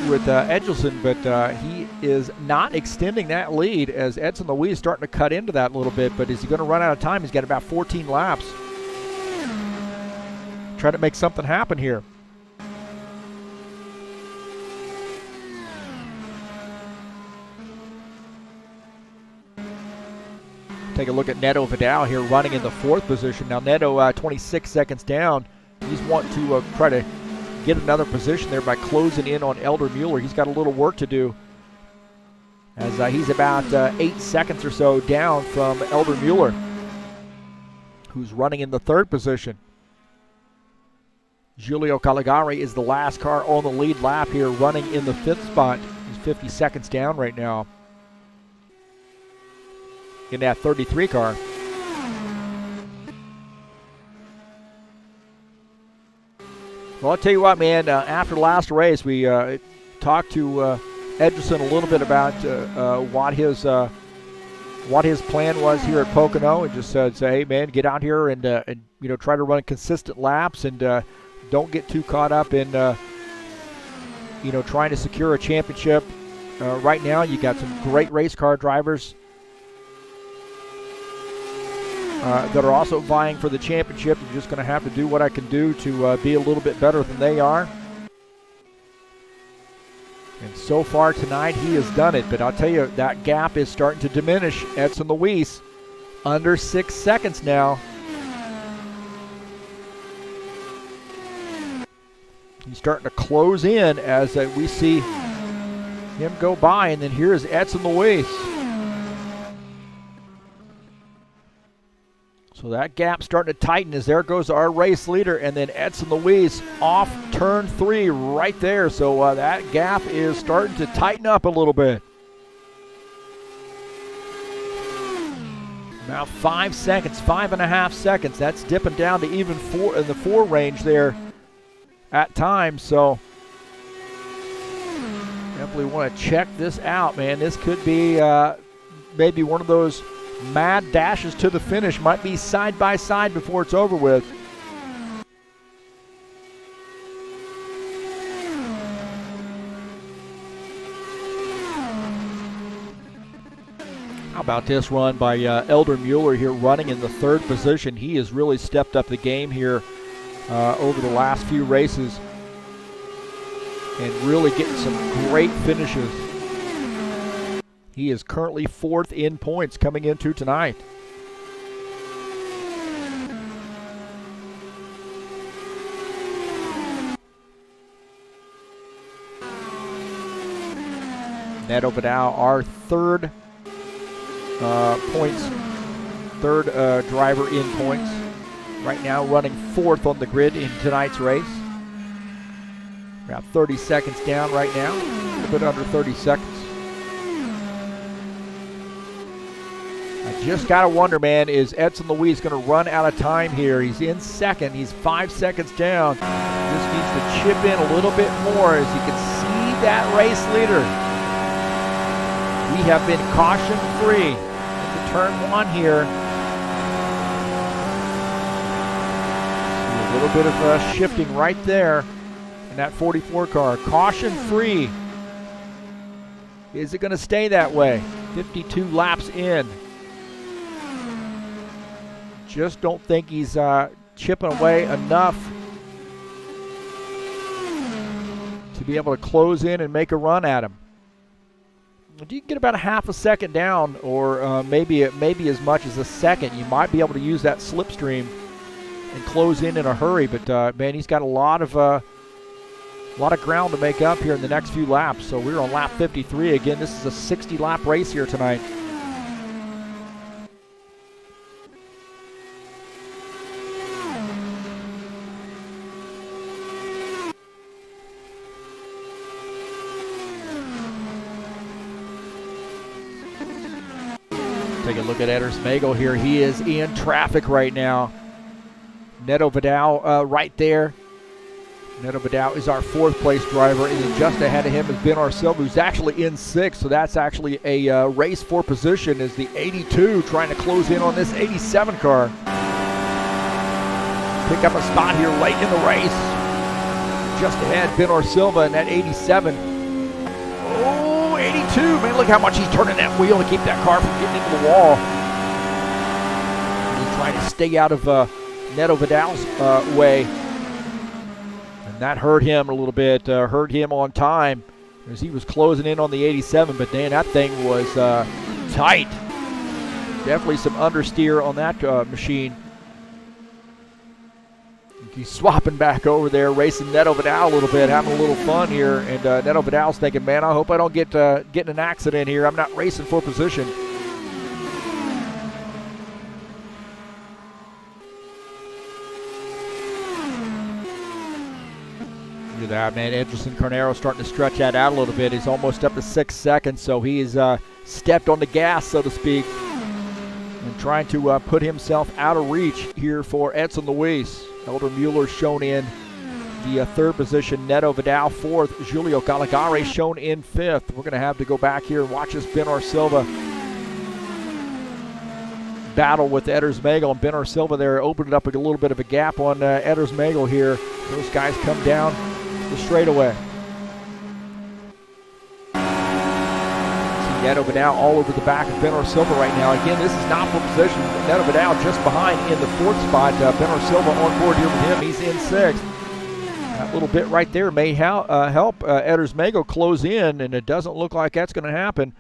with Edgelson, but he is not extending that lead as Edson Luis is starting to cut into that a little bit. But is he going to run out of time? He's got about 14 laps. Try to make something happen here. Take a look at Neto Vidal here running in the 4th position. Now Neto 26 seconds down. He's wanting to try to get another position there by closing in on Elder Mueller. He's got a little work to do as he's about 8 seconds or so down from Elder Mueller, who's running in the 3rd position. Giulio Caligari is the last car on the lead lap here, running in the 5th spot. He's 50 seconds down right now in that 33 car. Well, I'll tell you what, man, after the last race, we talked to Edgerson a little bit about what his plan was here at Pocono, and just said, hey, man, get out here and try to run consistent laps, and don't get too caught up in trying to secure a championship. Right now, you got some great race car drivers that are also vying for the championship. You're just going to have to do what I can do to be a little bit better than they are. And so far tonight, he has done it. But I'll tell you, that gap is starting to diminish. Edson Luis, under 6 seconds now. He's starting to close in as we see him go by. And then here's Edson Luis. So that gap's starting to tighten as there goes our race leader, and then Edson Luis off turn 3 right there. So that gap is starting to tighten up a little bit. Now 5 seconds, 5.5 seconds. That's dipping down to even 4 in the 4 range there at times. So definitely want to check this out, man. This could be maybe one of those mad dashes to the finish. Might be side by side before it's over with. How about this run by Elder Mueller here, running in the 3rd position. He has really stepped up the game here over the last few races and really getting some great finishes. He is currently 4th in points coming into tonight. Neto Vidal, our third driver in points. Right now running 4th on the grid in tonight's race. About 30 seconds down right now, a little bit under 30 seconds. I just got to wonder, man, is Edson Luis going to run out of time here? He's in 2nd. He's 5 seconds down. Just needs to chip in a little bit more as you can see that race leader. We have been caution-free into turn 1 here. See a little bit of shifting right there in that 44 car. Caution-free. Is it going to stay that way? 52 laps in. Just don't think he's chipping away enough to be able to close in and make a run at him. If you can get about a half a second down, or maybe as much as a second, you might be able to use that slipstream and close in a hurry. But man, he's got a lot of ground to make up here in the next few laps. So we're on lap 53 again. This is a 60-lap race here tonight. Take a look at Eder Smagel here. He is in traffic right now. Neto Vidal right there. Neto Vidal is our 4th place driver, and then just ahead of him is Ben Arcel, who's actually in 6th. So that's actually a race for position, is the 82 trying to close in on this 87 car. Pick up a spot here late in the race. Just ahead, Ben Arcilva in that 87. Oh, 82. Man, look how much he's turning that wheel to keep that car from getting into the wall. He's trying to stay out of Neto Vidal's way. And that hurt him a little bit, hurt him on time as he was closing in on the 87. But, man, that thing was tight. Definitely some understeer on that machine. He's swapping back over there, racing Neto Vidal a little bit, having a little fun here. And Neto Vidal's thinking, man, I hope I don't get in an accident here. I'm not racing for position. Look at that, man. Edgerson Carnero starting to stretch that out a little bit. He's almost up to 6 seconds, so he's stepped on the gas, so to speak, and trying to put himself out of reach here for Edson Luis. Elder Mueller shown in the third position. Neto Vidal fourth. Julio Caligari shown in fifth. We're going to have to go back here and watch this Benor Silva battle with Edersmagel, and Benor Silva there opened up a little bit of a gap on Edersmagel here. Those guys come down the straightaway. See Neto Vidal all over the back of Benor Silva right now. Again, this is not for position. Neto Vidal just behind in the fourth spot. Benor Silva on board here with him. He's in sixth. That little bit right there may help Edersmagel close in, and it doesn't look like that's going to happen.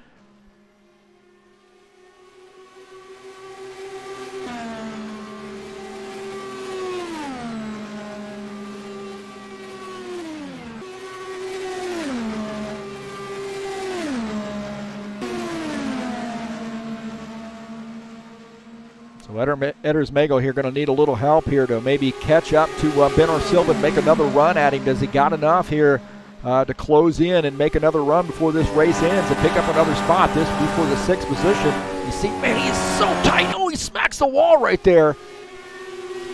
So Edersmagel here going to need a little help here to maybe catch up to Benor Silva and make another run at him. Does he got enough here to close in and make another run before this race ends and pick up another spot? This will be for the sixth position. You see, man, he is so tight. Oh, he smacks the wall right there.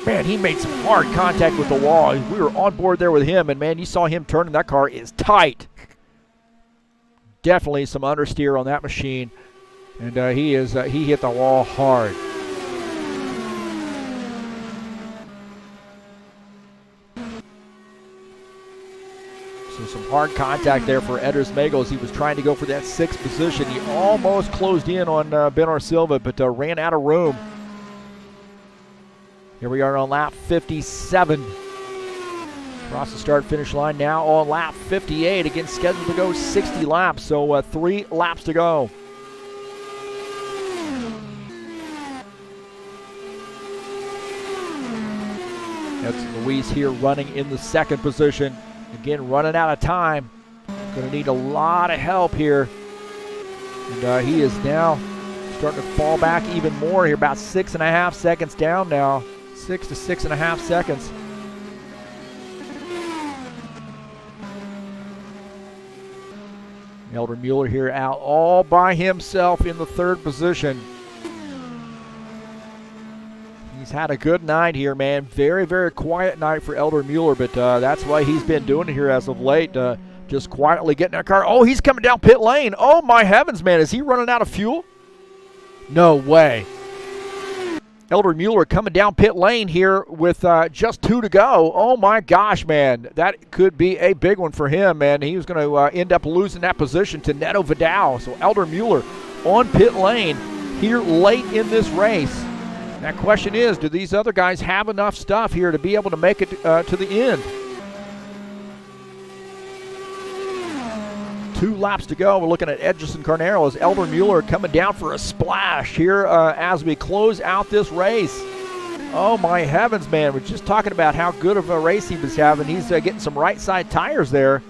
Man, he made some hard contact with the wall. We were on board there with him, and man, you saw him turning. That car is tight. Definitely some understeer on that machine, and he hit the wall hard. So some hard contact there for Edersmagel as he was trying to go for that sixth position. He almost closed in on Benor Silva, but ran out of room. Here we are on lap 57. Across the start-finish line now on lap 58. Again, scheduled to go 60 laps, so 3 laps to go. Edson Luis here running in the second position. Again, running out of time. Going to need a lot of help here. And he is now starting to fall back even more here. About 6.5 seconds down now. 6 to 6.5 seconds. Elder Mueller here out all by himself in the third position. He's had a good night here, man. Very, very quiet night for Elder Mueller, but that's why he's been doing it here as of late. Just quietly getting that car. Oh, he's coming down pit lane. Oh, my heavens, man. Is he running out of fuel? No way. Elder Mueller coming down pit lane here with just 2 to go. Oh, my gosh, man. That could be a big one for him, man. He was going to end up losing that position to Neto Vidal. So Elder Mueller on pit lane here late in this race. That question is, do these other guys have enough stuff here to be able to make it to the end? 2 laps to go. We're looking at Edgerson Carnero as Elder Mueller coming down for a splash here as we close out this race. Oh, my heavens, man. We're just talking about how good of a race he was having. He's getting some right side tires there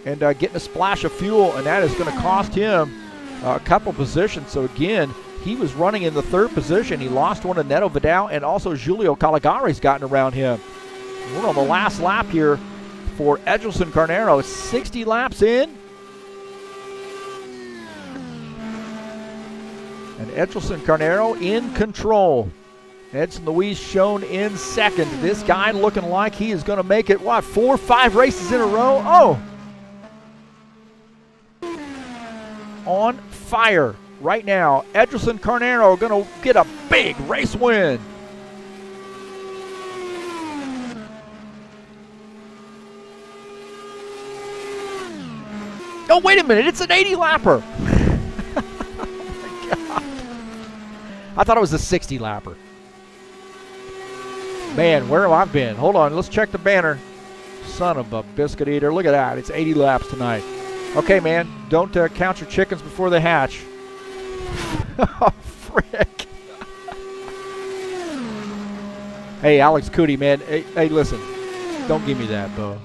and getting a splash of fuel, and that is going to cost him a couple positions. So, again, he was running in the third position. He lost one to Neto Vidal, and also Julio Caligari's gotten around him. We're on the last lap here for Edgelson Carnero. 60 laps in. And Edgelson Carnero in control. Edson Luis shown in second. This guy looking like he is going to make it, what, 4 or 5 races in a row? Oh! On fire. Right now, Edgerson Carnero going to get a big race win. Oh, wait a minute. It's an 80-lapper. Oh, my God. I thought it was a 60-lapper. Man, where have I been? Hold on. Let's check the banner. Son of a biscuit eater. Look at that. It's 80 laps tonight. Okay, man. Don't count your chickens before they hatch. Oh, frick. Hey, Alex Cootie, man. Hey, listen. Don't give me that, bro.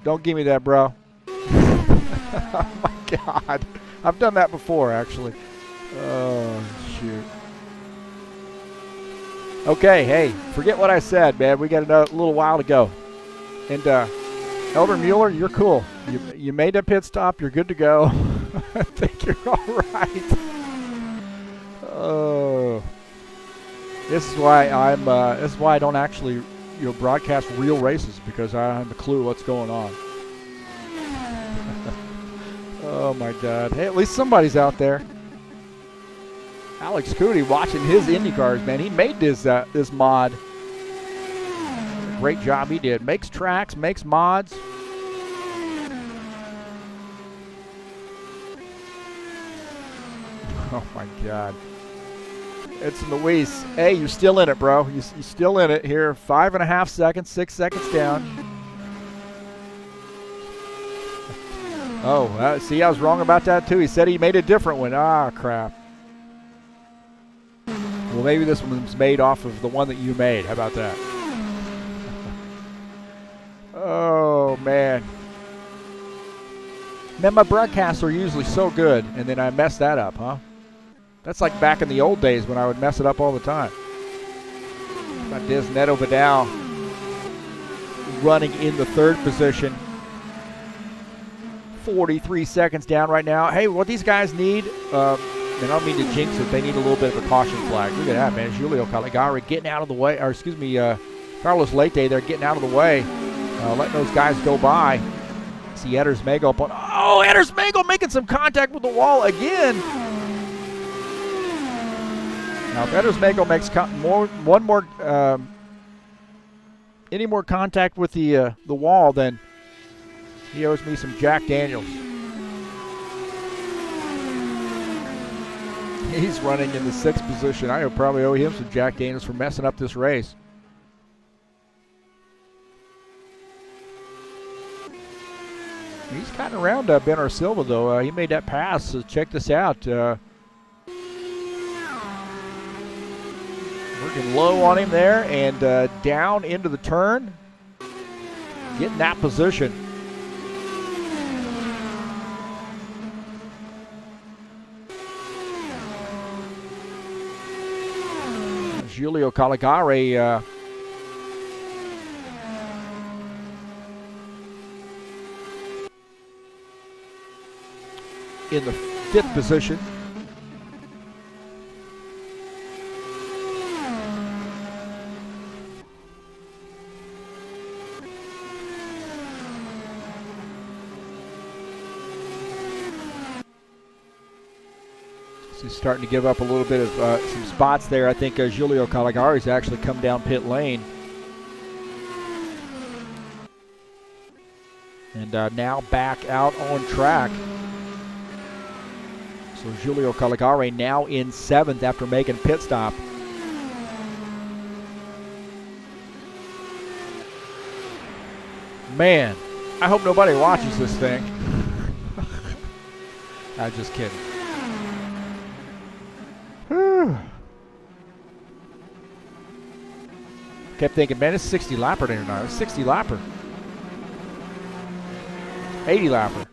Don't give me that, bro. Oh, my God. I've done that before, actually. Oh, shoot. Okay, hey, forget what I said, man. We got a little while to go. And Elder Mueller, you're cool. You made a pit stop. You're good to go. I think you're all right. Oh, this is why I don't actually broadcast real races because I don't have a clue what's going on. Oh my God! Hey, at least somebody's out there. Alex Cootie watching his Indy cars, man. He made this mod. Great job he did. Makes tracks, makes mods. Oh my God. Edson Luis. Hey, you're still in it, bro. You're still in it here. 5.5 seconds, 6 seconds down. Oh, see, I was wrong about that too. He said he made a different one. Ah, crap. Well, maybe this one's made off of the one that you made. How about that? Oh, man. Man, my broadcasts are usually so good, and then I mess that up, huh? That's like back in the old days when I would mess it up all the time. Got Diz Neto Vidal running in the 3rd position. 43 seconds down right now. Hey, what these guys need, and I don't mean to jinx it, they need a little bit of a caution flag. Look at that, man. Julio Caligari getting out of the way, or excuse me, Carlos Leite, they're getting out of the way, letting those guys go by. See Edders Mago up on, oh, Edders Mago making some contact with the wall again. Now, if Edders Mago makes any more contact with the wall, then he owes me some Jack Daniels. He's running in the 6th position. I probably owe him some Jack Daniels for messing up this race. He's kind of around Ben Silva, though. He made that pass. So check this out. Working low on him there and down into the turn. Getting that position. Julio Caligari in the 5th position. He's starting to give up a little bit of some spots there. I think Julio Caligari's actually come down pit lane. And now back out on track. So Julio Caligari now in 7th after making pit stop. Man, I hope nobody watches this thing. I'm just kidding. Kept thinking, man, it's 60 lapper there now. It's 60 lapper. 80 lapper.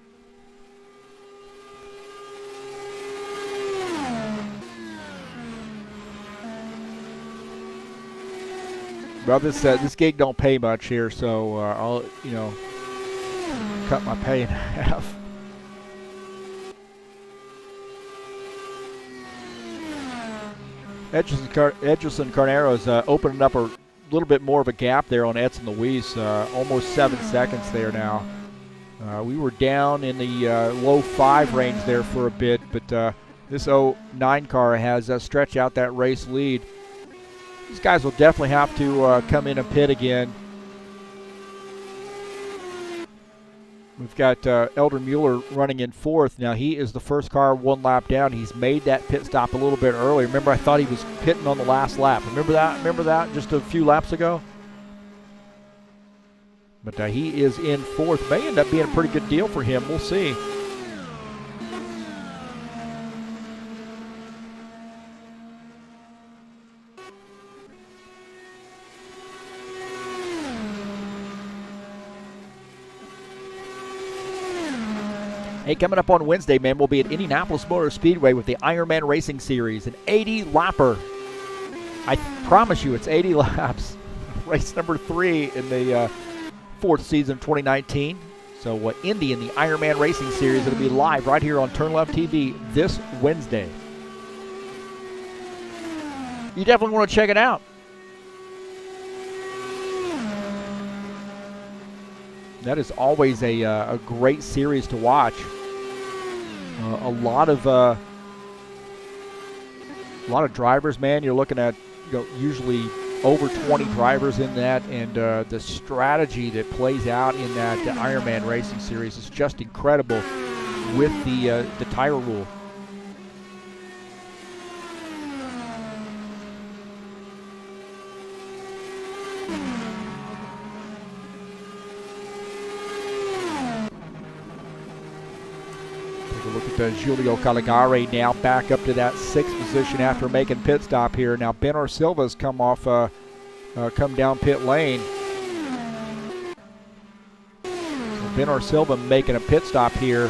Well, this gig don't pay much here, so I'll cut my pay in half. Edgerson Carnero's opening up a little bit more of a gap there on Edson Luis, almost 7 seconds there now. We were down in the low 5 range there for a bit, but this 09 car has stretched out that race lead. These guys will definitely have to come in and pit again. We've got Elder Mueller running in 4th. Now, he is the first car 1 lap down. He's made that pit stop a little bit early. Remember, I thought he was pitting on the last lap. Remember that? Remember that just a few laps ago? But he is in 4th. May end up being a pretty good deal for him. We'll see. Hey, coming up on Wednesday, man, we'll be at Indianapolis Motor Speedway with the Ironman Racing Series, an 80-lapper. I promise you, it's 80 laps. Race number 3 in the 4th season of 2019. So Indy in the Ironman Racing Series, it'll be live right here on TurnLeft TV this Wednesday. You definitely want to check it out. That is always a great series to watch. A lot of drivers, man. You're looking at usually over 20 drivers in that, and the strategy that plays out in that Ironman racing series is just incredible with the tire rule. Look at Giulio Caligari now back up to that 6th position after making pit stop here. Now Benor Silva's come down pit lane. So Benor Silva making a pit stop here.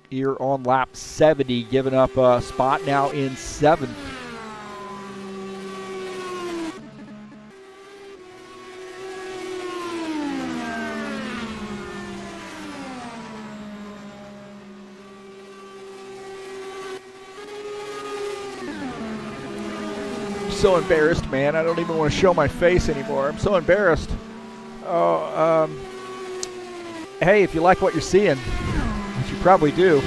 Here on lap 70, giving up a spot now in 7th. So embarrassed, man. I don't even want to show my face anymore. I'm so embarrassed. Hey, if you like what you're seeing, which you probably do,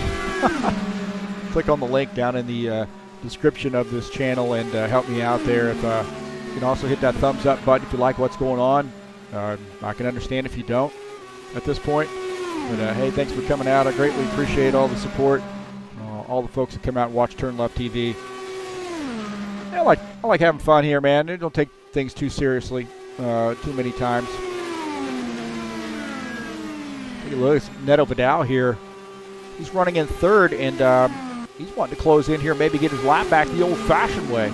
click on the link down in the description of this channel and help me out there. If you can also hit that thumbs up button if you like what's going on. I can understand if you don't at this point. But hey, thanks for coming out. I greatly appreciate all the support. All the folks that come out and watch TurnLeft TV. I like having fun here, man. Don't take things too seriously too many times. Take a look at Neto Vidal here. He's running in 3rd, and he's wanting to close in here, maybe get his lap back the old-fashioned way.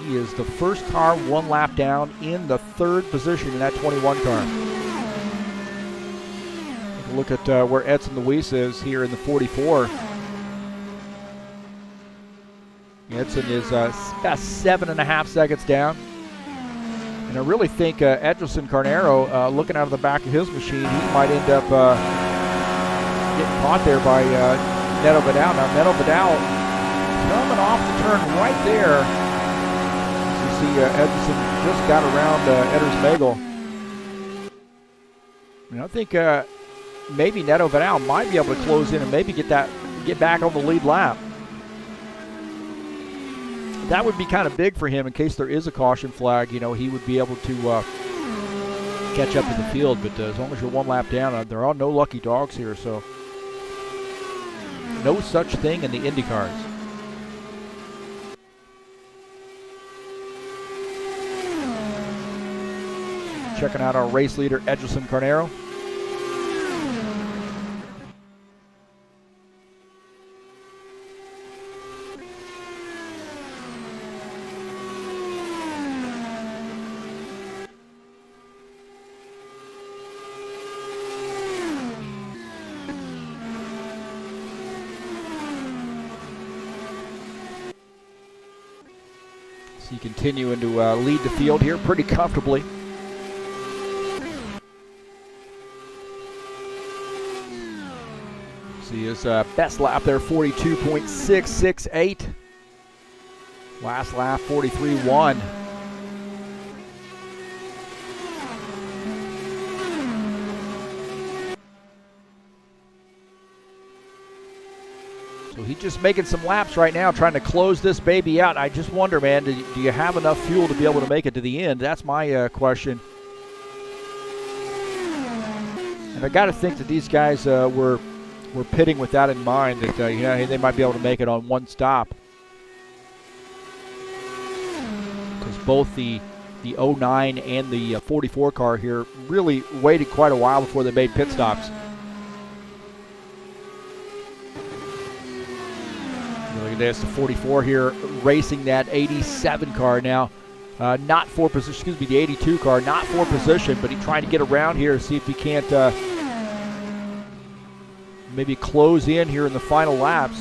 He is the first car 1 lap down in the 3rd position in that 21 car. Take a look at where Edson Luis is here in the 44. Edson is about 7.5 seconds down. And I really think Edrison Carnero, looking out of the back of his machine, he might end up getting caught there by Neto Vidal. Now, Neto Vidal coming off the turn right there. As you see, Edrison just got around Edders Magel. And I think maybe Neto Vidal might be able to close in and maybe get back on the lead lap. That would be kind of big for him in case there is a caution flag. He would be able to catch up in the field. But as long as you're 1 lap down, there are no lucky dogs here. So no such thing in the Indy cars. Checking out our race leader, Edrison Carnero. So you continue to lead the field here pretty comfortably. See his best lap there, 42.668. Last lap, 43.1. So he's just making some laps right now, trying to close this baby out. I just wonder, man, do you have enough fuel to be able to make it to the end? That's my question. And I got to think that these guys were pitting with that in mind, that they might be able to make it on 1 stop. Because both the 09 and the 44 car here really waited quite a while before they made pit stops. Look at this, the 44 here racing that 87 car now. Not for position, excuse me, the 82 car, not for position, but he's trying to get around here to see if he can't maybe close in here in the final laps.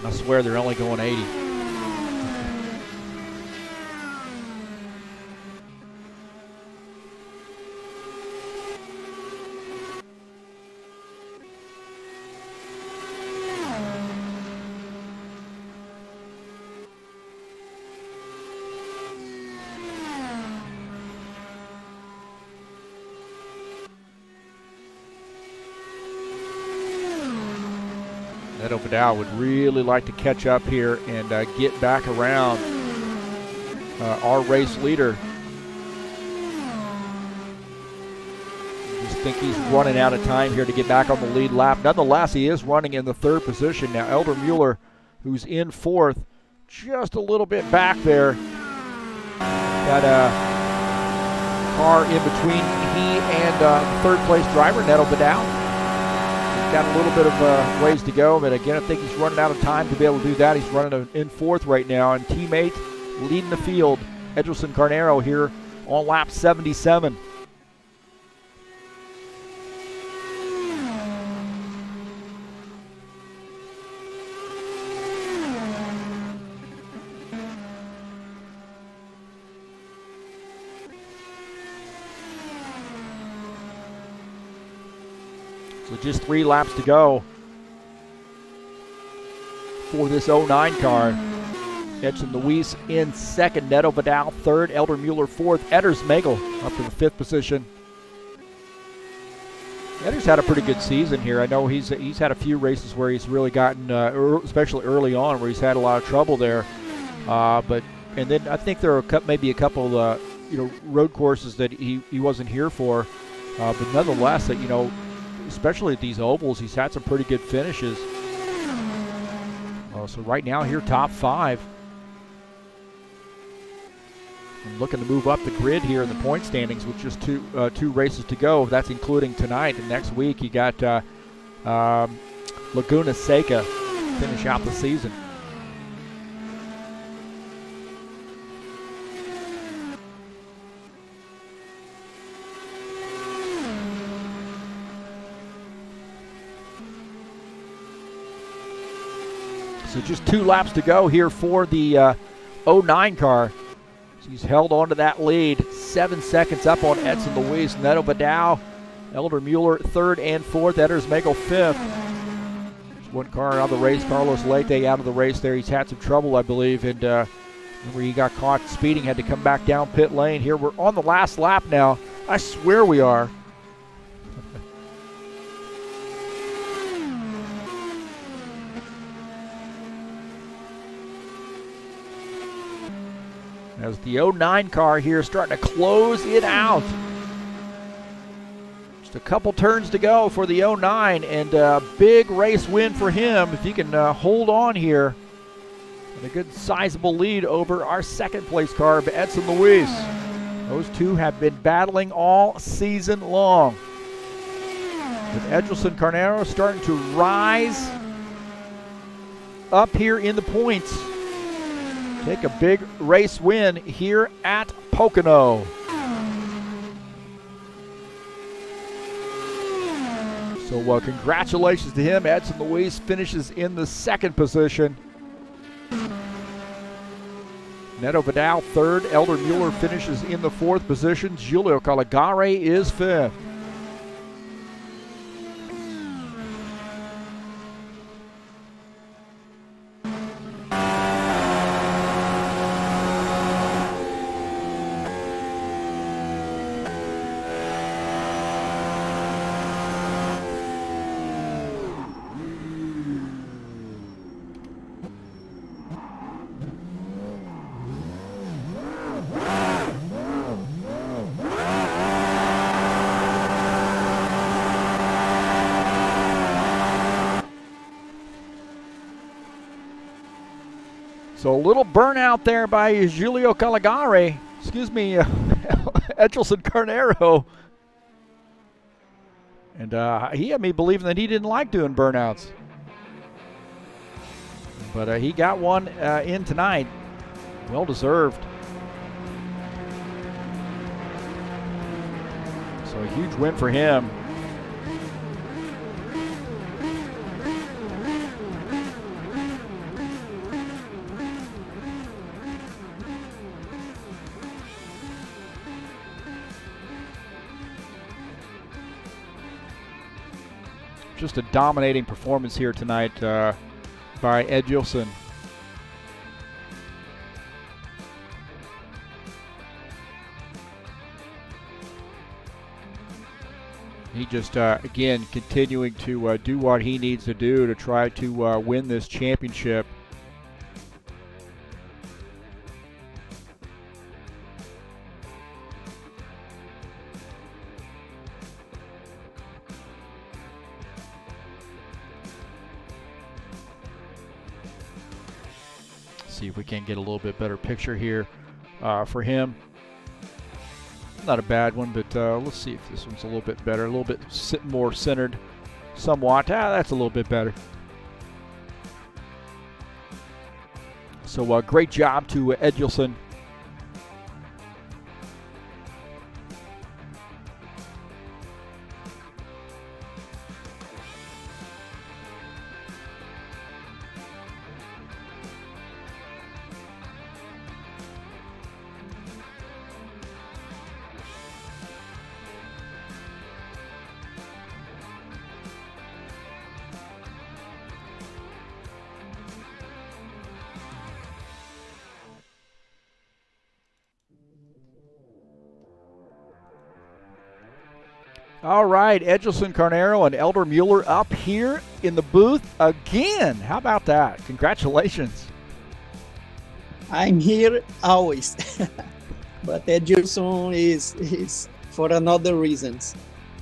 I swear they're only going 80. Neto Vidal would really like to catch up here and get back around our race leader. Just think he's running out of time here to get back on the lead lap. Nonetheless, he is running in the 3rd position. Now, Elder Mueller, who's in 4th, just a little bit back there. Got a car in between he and 3rd place driver, Neto Vidal. He's got a little bit of ways to go, but again, I think he's running out of time to be able to do that. He's running in 4th right now, and teammate leading the field, Edgelson Carnero, here on lap 77. So just 3 laps to go for this 09 car. Edson Luis in 2nd, Neto Vidal 3rd, Elder Mueller 4th, Edders Magel up to the 5th position. Edders had a pretty good season here. I know he's had a few races where he's really gotten, especially early on, where he's had a lot of trouble there. And then I think there are maybe a couple, road courses that he wasn't here for. But nonetheless, that especially at these ovals, he's had some pretty good finishes. So right now here, top 5. And looking to move up the grid here in the point standings with just two races to go. That's including tonight. And next week you got Laguna Seca finish out the season. So just 2 laps to go here for the 09 car. So he's held on to that lead. 7 seconds up on Edson Luis. Neto Vidal, Elder Mueller 3rd and 4th. Edders Magel 5th. There's one car out of the race. Carlos Leite out of the race there. He's had some trouble, I believe. And remember, he got caught speeding, had to come back down pit lane. Here we're on the last lap now. I swear we are. As the 09 car here starting to close it out. Just a couple turns to go for the 09, and a big race win for him if he can hold on here. And a good sizable lead over our 2nd place car of Edson Luis. Those two have been battling all season long. With Edgelson Carnero starting to rise up here in the points. Take a big race win here at Pocono. So congratulations to him. Edson Luis finishes in the 2nd position. Neto Vidal 3rd. Elder Mueller finishes in the 4th position. Julio Caligari is 5th. So a little burnout there by Julio Caligari. Excuse me, Edgelson Carnero. And he had me believing that he didn't like doing burnouts. But he got one in tonight. Well deserved. So a huge win for him. Just a dominating performance here tonight by Edgelson. He just, again, continuing to do what he needs to do to try to win this championship. See if we can get a little bit better picture here for him. Not a bad one, but let's see if this one's a little bit better, a little bit more centered somewhat. That's a little bit better. So great job to Edgelson. All right, Edgelson Carnero and Elder Mueller up here in the booth again. How about that? Congratulations. I'm here always, but Edilson is for another reasons.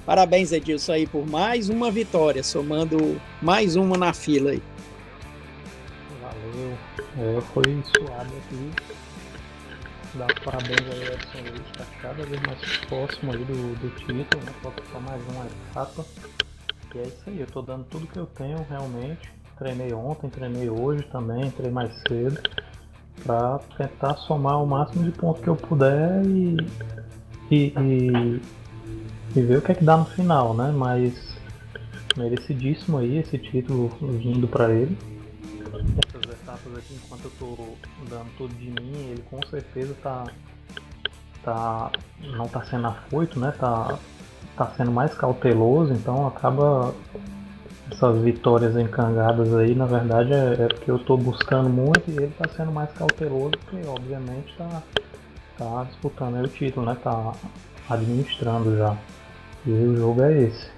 Parabéns, Edilson, aí por mais uma vitória, somando mais uma na fila aí. Valeu, foi suado aqui. Dá parabéns aí, Edson Luiz, está cada vez mais próximo aí do título, né? Falta só mais uma etapa. E é isso aí, eu tô dando tudo que eu tenho realmente. Treinei ontem, treinei hoje também, entrei mais cedo, para tentar somar o máximo de pontos que eu puder e ver o que é que dá no final, né? Mas merecidíssimo aí esse título vindo para ele. Essas etapas aqui, enquanto eu tô dando tudo de mim, ele com certeza não tá sendo afoito, né? Tá sendo mais cauteloso, então acaba essas vitórias encangadas aí, na verdade é porque eu tô buscando muito e ele tá sendo mais cauteloso, porque obviamente tá disputando aí o título, né? Tá administrando já. E o jogo é esse.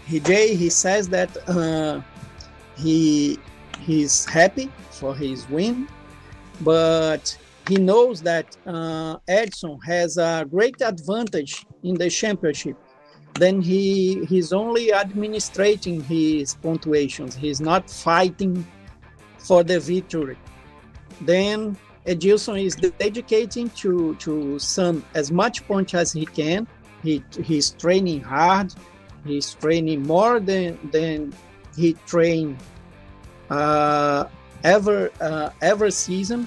He says that he's happy for his win, but he knows that Edson has a great advantage in the championship. Then he's only administrating his punctuations. He's not fighting for the victory. Then Edilson is dedicating to sum as much punch as he can. He's training hard. He's training more than he trained ever season,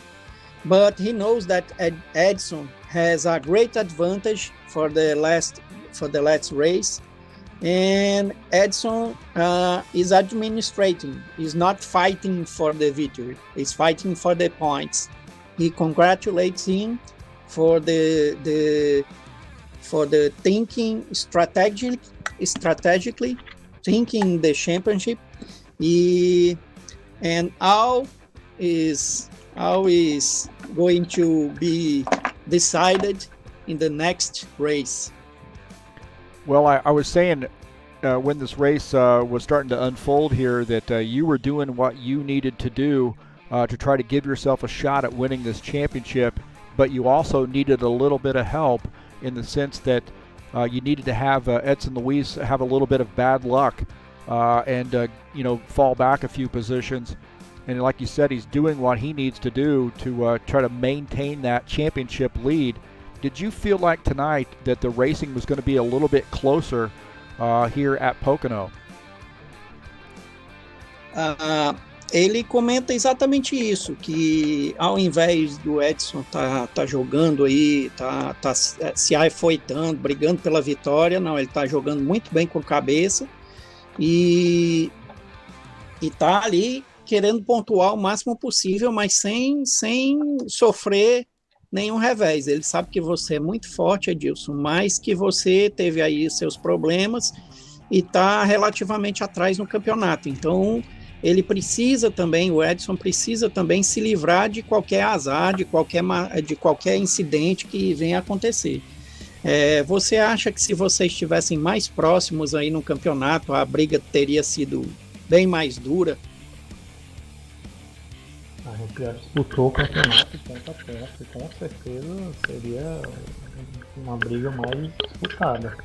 but he knows that Edson has a great advantage for the last race, and Edson is administrating. He's not fighting for the victory. He's fighting for the points. He congratulates him for the thinking strategically thinking the championship, and all is going to be decided in the next race. Well, I was saying when this race was starting to unfold here that you were doing what you needed to do to try to give yourself a shot at winning this championship, but you also needed a little bit of help in the sense that you needed to have Edson Luis have a little bit of bad luck and fall back a few positions. And like you said, he's doing what he needs to do to try to maintain that championship lead. Did you feel like tonight that the racing was going to be a little bit closer here at Pocono? Ele comenta exatamente isso, que ao invés do Edson tá jogando aí, tá se afoitando, brigando pela vitória, não, ele tá jogando muito bem com cabeça e tá ali querendo pontuar o máximo possível, mas sem sofrer nenhum revés. Ele sabe que você é muito forte, Edilson, mas que você teve aí seus problemas e tá relativamente atrás no campeonato, então ele precisa também, o Edson precisa também se livrar de qualquer azar, de qualquer incidente que venha acontecer. Você acha que se vocês estivessem mais próximos aí no campeonato, a briga teria sido bem mais dura? A gente já disputou o campeonato ponto a ponto e com certeza seria uma briga mais disputada.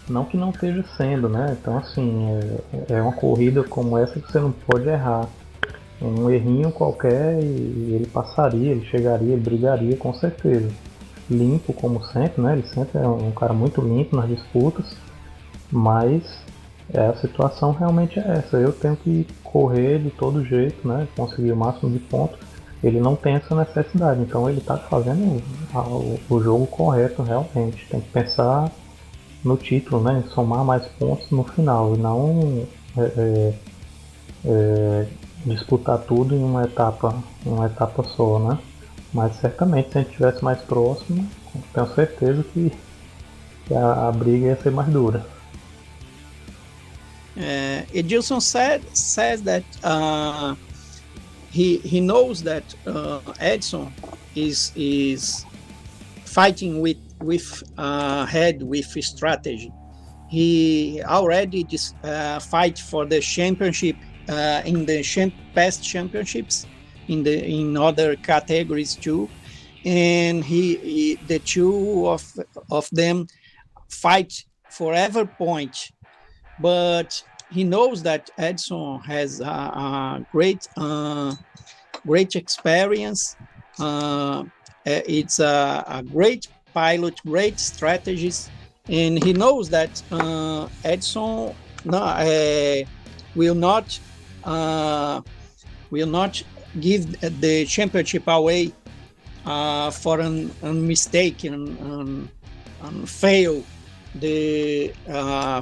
Não que não esteja sendo, né? Então assim, é uma corrida como essa que você não pode errar. Um errinho qualquer e ele passaria, ele chegaria, ele brigaria com certeza. Limpo como sempre, né? Ele sempre é um cara muito limpo nas disputas, mas a situação realmente é essa. Eu tenho que correr de todo jeito, né? Conseguir o máximo de pontos. Ele não tem essa necessidade, então ele está fazendo o jogo correto realmente. Tem que pensar no título, né? Somar mais pontos no final e não disputar tudo em uma etapa só, né? Mas certamente se a gente estivesse mais próximo, tenho certeza que a briga ia ser mais dura. Edilson says that he knows that Edson is fighting with head with strategy. He already fight for the championship in the past championships in other categories too, and the two of them fight for every point. But he knows that Edson has a great experience. It's a great pilot, great strategist, and he knows that Edson will not give the championship away for a mistake and fail the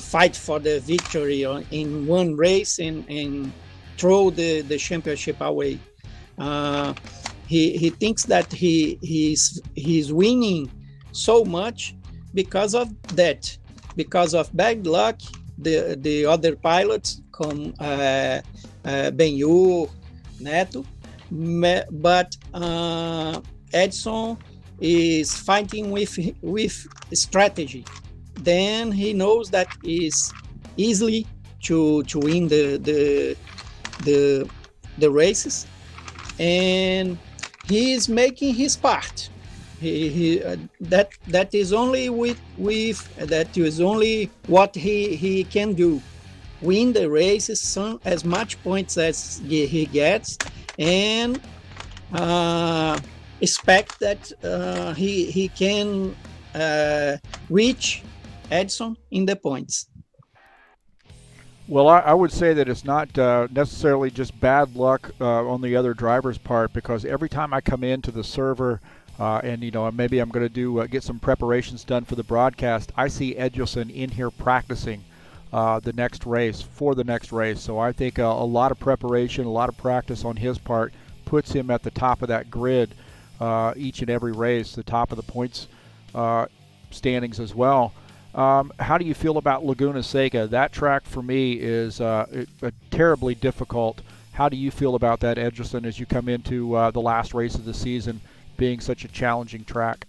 fight for the victory in one race and throw the championship away. He thinks that he's winning so much because of that, because of bad luck. The other pilots come Ben-Hur, Neto, but Edson is fighting with strategy. Then he knows that it's easily to win the races, and he is making his part. That is only that is only what he can do. Win the races, as much points as he gets, and expect that he can reach Edson in the points. Well, I would say that it's not necessarily just bad luck on the other driver's part, because every time I come into the server and maybe I'm going to do get some preparations done for the broadcast, I see Edgelson in here practicing the next race. So I think a lot of preparation, a lot of practice on his part puts him at the top of that grid each and every race, the top of the points standings as well. How do you feel about Laguna Seca? That track for me is terribly difficult. How do you feel about that, Edgerson, as you come into the last race of the season being such a challenging track?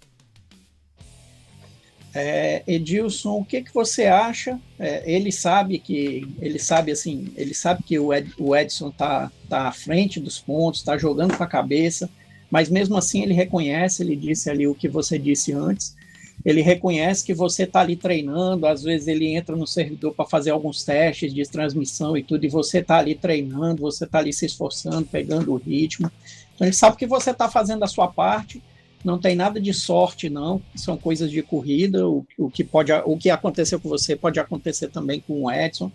Edilson, o que você acha? Ele sabe que o Edson tá à frente dos pontos, está jogando com a cabeça, mas mesmo assim ele reconhece, ele disse ali o que você disse antes. Ele reconhece que você está ali treinando, às vezes ele entra no servidor para fazer alguns testes de transmissão e tudo, e você está ali treinando, você está ali se esforçando, pegando o ritmo. Então ele sabe que você está fazendo a sua parte, não tem nada de sorte não, são coisas de corrida, o que aconteceu com você pode acontecer também com o Edson,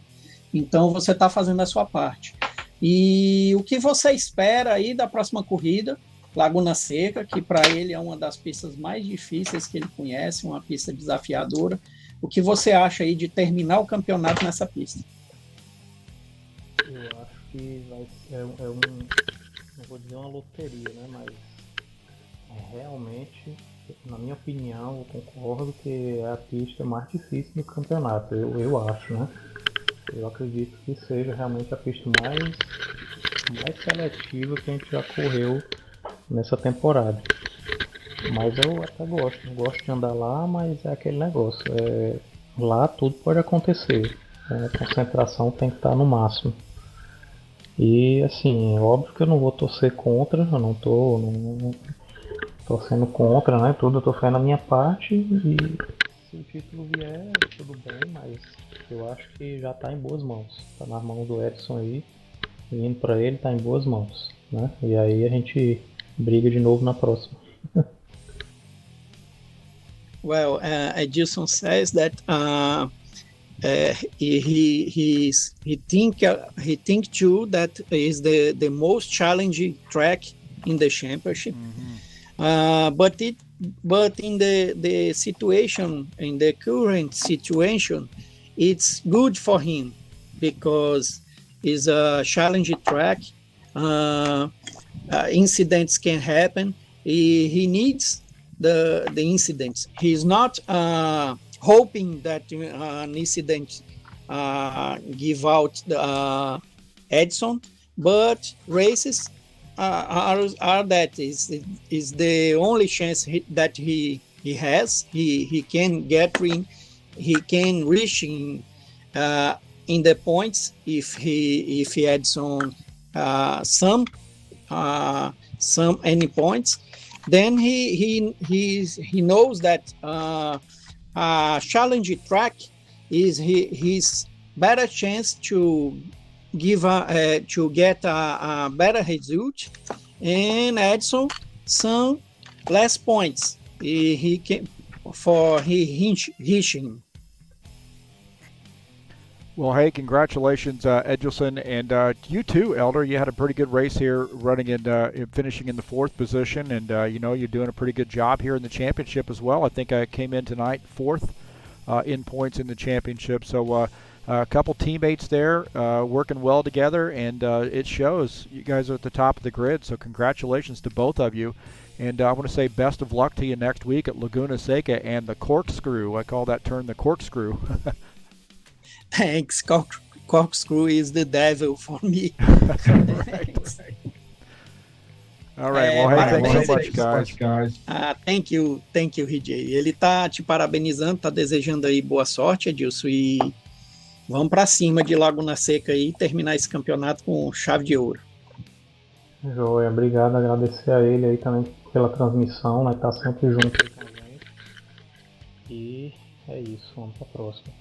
então você está fazendo a sua parte. E o que você espera aí da próxima corrida? Laguna Seca, que para ele é uma das pistas mais difíceis que ele conhece, uma pista desafiadora. O que você acha aí de terminar o campeonato nessa pista? Eu acho que não vou dizer uma loteria, né? Mas realmente, na minha opinião, eu concordo que é a pista mais difícil do campeonato. Eu acho, né? Eu acredito que seja realmente a pista mais seletiva que a gente já correu nessa temporada. Mas eu até gosto de andar lá, mas é aquele negócio, lá tudo pode acontecer, a concentração tem que estar no máximo. E assim, é óbvio que eu não vou torcer contra, eu não tô torcendo contra, né? Tudo, eu tô fazendo a minha parte e se o título vier, tudo bem, mas eu acho que já tá em boas mãos. Tá nas mãos do Edson aí, e indo pra ele tá em boas mãos, né? E aí a gente briga de novo na próxima. Well, Edilson says that he think too that is the most challenging track in the championship. But in the situation, in the current situation, it's good for him because it's a challenging track. Incidents can happen. He needs the incidents. He's not hoping that an incident give out the Edson, but races are that is the only chance that he has. He can get he can reach in the points if Edson some any points. Then he knows that challenge track is his better chance to give to get a better result, and Edson some less points. He can for reaching. Well, hey, congratulations, Edgelson, and you too, Elder. You had a pretty good race here, running in finishing in the 4th position, and you're doing a pretty good job here in the championship as well. I think I came in tonight 4th in points in the championship. So a couple teammates there working well together, and it shows. You guys are at the top of the grid. So congratulations to both of you. And I want to say best of luck to you next week at Laguna Seca and the Corkscrew. I call that turn the Corkscrew. Thanks. Corkscrew is the devil for me. Right. All right. Well, hey, thanks so much, guys. Thank you, RJ. Ele tá te parabenizando, tá desejando aí boa sorte, Edilson, e vamos para cima de Laguna Seca aí e terminar esse campeonato com chave de ouro. Joia, obrigado, agradecer a ele aí também pela transmissão, né? Tá sempre junto aí com a gente. E é isso, vamos pra próxima.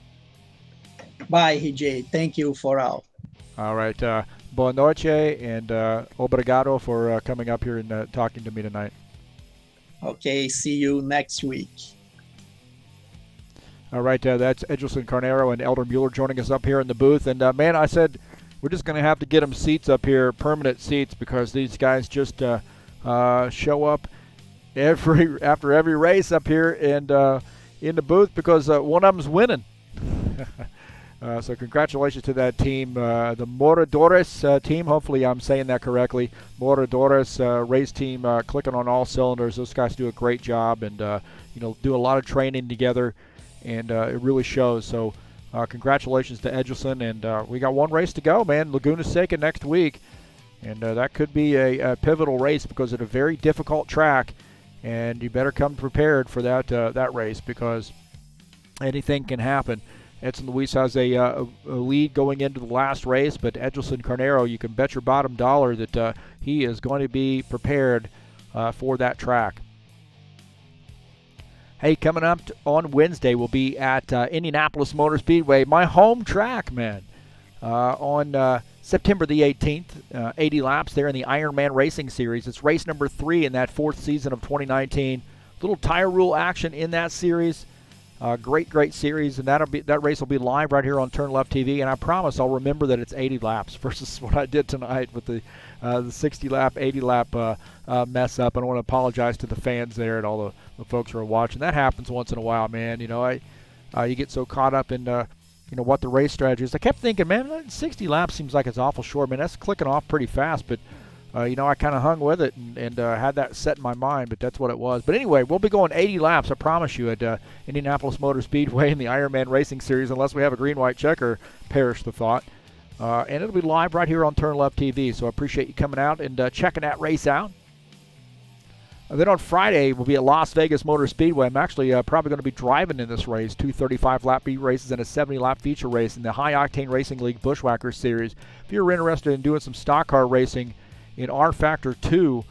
Bye, RJ. Thank you for all. All right. Boa noite, and obrigado for coming up here and talking to me tonight. Okay, see you next week. All right, that's Edgelson Carnero and Elder Mueller joining us up here in the booth. And, man, I said we're just going to have to get them seats up here, permanent seats, because these guys just show up after every race up here and in the booth because one of them's winning. So congratulations to that team, the Moradores team. Hopefully I'm saying that correctly. Moradores race team, clicking on all cylinders. Those guys do a great job and do a lot of training together, and it really shows. So congratulations to Edgelson, and we got one race to go, man. Laguna Seca next week, and that could be a pivotal race because it's a very difficult track, and you better come prepared for that race because anything can happen. Edson Luis has a lead going into the last race, but Edgelson Carnero, you can bet your bottom dollar that he is going to be prepared for that track. Hey, coming up on Wednesday, we'll be at Indianapolis Motor Speedway, my home track, man, on September the 18th. 80 laps there in the Ironman Racing Series. It's race number 3 in that 4th season of 2019. Little tire rule action in that series. Great series, and that race will be live right here on TurnLeft TV. And I promise I'll remember that it's 80 laps versus what I did tonight with the 60-lap, 80-lap mess up. And I want to apologize to the fans there and all the folks who are watching. That happens once in a while, man. You get so caught up in what the race strategy is. I kept thinking, man, 60 laps seems like it's awful short. Man, that's clicking off pretty fast, but. I kind of hung with it and had that set in my mind, but that's what it was. But anyway, we'll be going 80 laps, I promise you, at Indianapolis Motor Speedway in the Ironman Racing Series, unless we have a green-white checker, perish the thought. And it'll be live right here on TurnLeft TV, so I appreciate you coming out and checking that race out. And then on Friday, we'll be at Las Vegas Motor Speedway. I'm actually probably going to be driving in this race, 2 35-lap beat races and a 70-lap feature race in the High Octane Racing League Bushwhackers Series. If you're interested in doing some stock car racing in rFactor 2,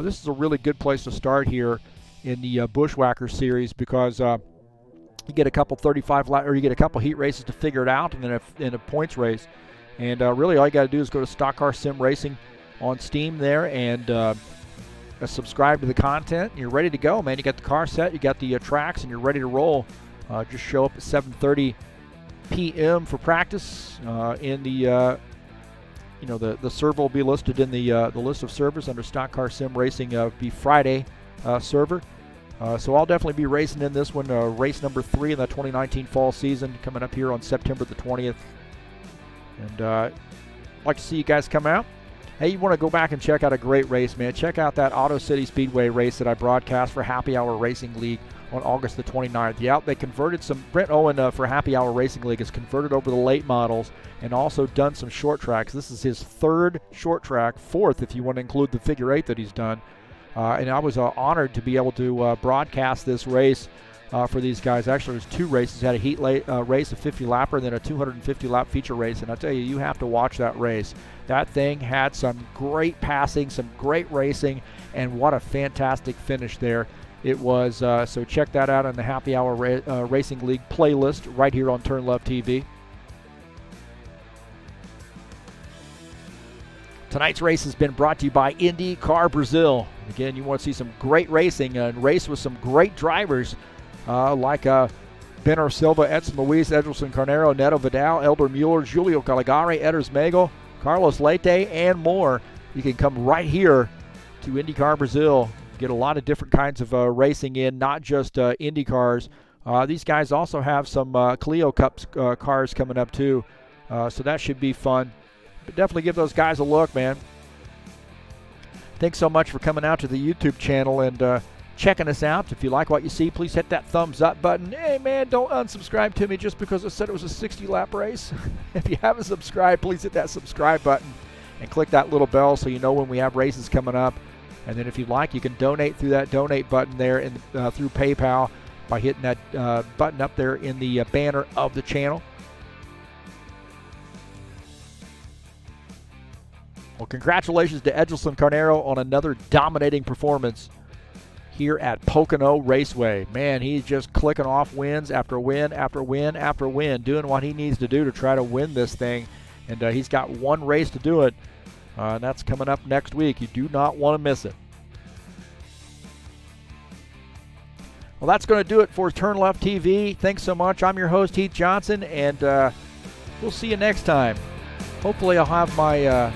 this is a really good place to start here in the Bushwhackers Series because you get a couple 35-lap, or you get a couple heat races to figure it out, and then in a points race. And really, all you got to do is go to Stock Car Sim Racing on Steam there and subscribe to the content. You're ready to go, man. You got the car set, you got the tracks, and you're ready to roll. Just show up at 7:30 p.m. for practice. In the the server will be listed in the list of servers under Stock Car Sim Racing. Be Friday server. So I'll definitely be racing in this one, race number 3 in the 2019 fall season, coming up here on September the 20th. And I'd like to see you guys come out. Hey, you want to go back and check out a great race, man. Check out that Auto City Speedway race that I broadcast for Happy Hour Racing League on August the 29th. Yeah, they converted some, Brent Owen for Happy Hour Racing League has converted over the late models and also done some short tracks. This is his 3rd short track, 4th if you want to include the figure 8 that he's done. And I was honored to be able to broadcast this race for these guys. Actually, there's 2 races. Had a heat race, a 50-lapper, and then a 250-lap feature race. And I tell you, you have to watch that race. That thing had some great passing, some great racing, and what a fantastic finish there it was. So check that out on the Happy Hour Racing League playlist right here on TurnLeft TV. Tonight's race has been brought to you by Indy Car Brasil. Again, you want to see some great racing and race with some great drivers like Benner Silva, Edson Luis, Edelson Carnero, Neto Vidal, Elder Mueller, Julio Caligari, Eders Megel, Carlos Leite, and more. You can come right here to Indy Car Brasil. Get a lot of different kinds of racing in, not just Indy cars. These guys also have some Clio Cup cars coming up too, so that should be fun. But definitely give those guys a look, man. Thanks so much for coming out to the YouTube channel and checking us out. If you like what you see, please hit that thumbs up button. Hey, man, don't unsubscribe to me just because I said it was a 60-lap race. If you haven't subscribed, please hit that subscribe button and click that little bell so you know when we have races coming up. And then if you'd like, you can donate through that donate button there through PayPal by hitting that button up there in the banner of the channel. Well, congratulations to Edelson Carnero on another dominating performance here at Pocono Raceway. Man, he's just clicking off wins after win after win after win, doing what he needs to do to try to win this thing. And he's got one race to do it, and that's coming up next week. You do not want to miss it. Well, that's going to do it for TurnLeft TV. Thanks so much. I'm your host, Heath Johnson, and we'll see you next time. Hopefully I'll have my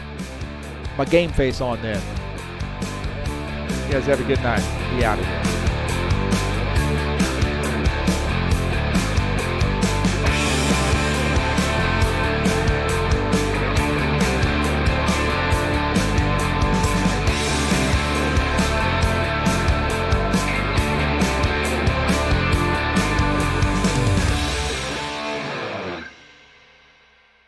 game face on then. You guys have a good night. Be out of here.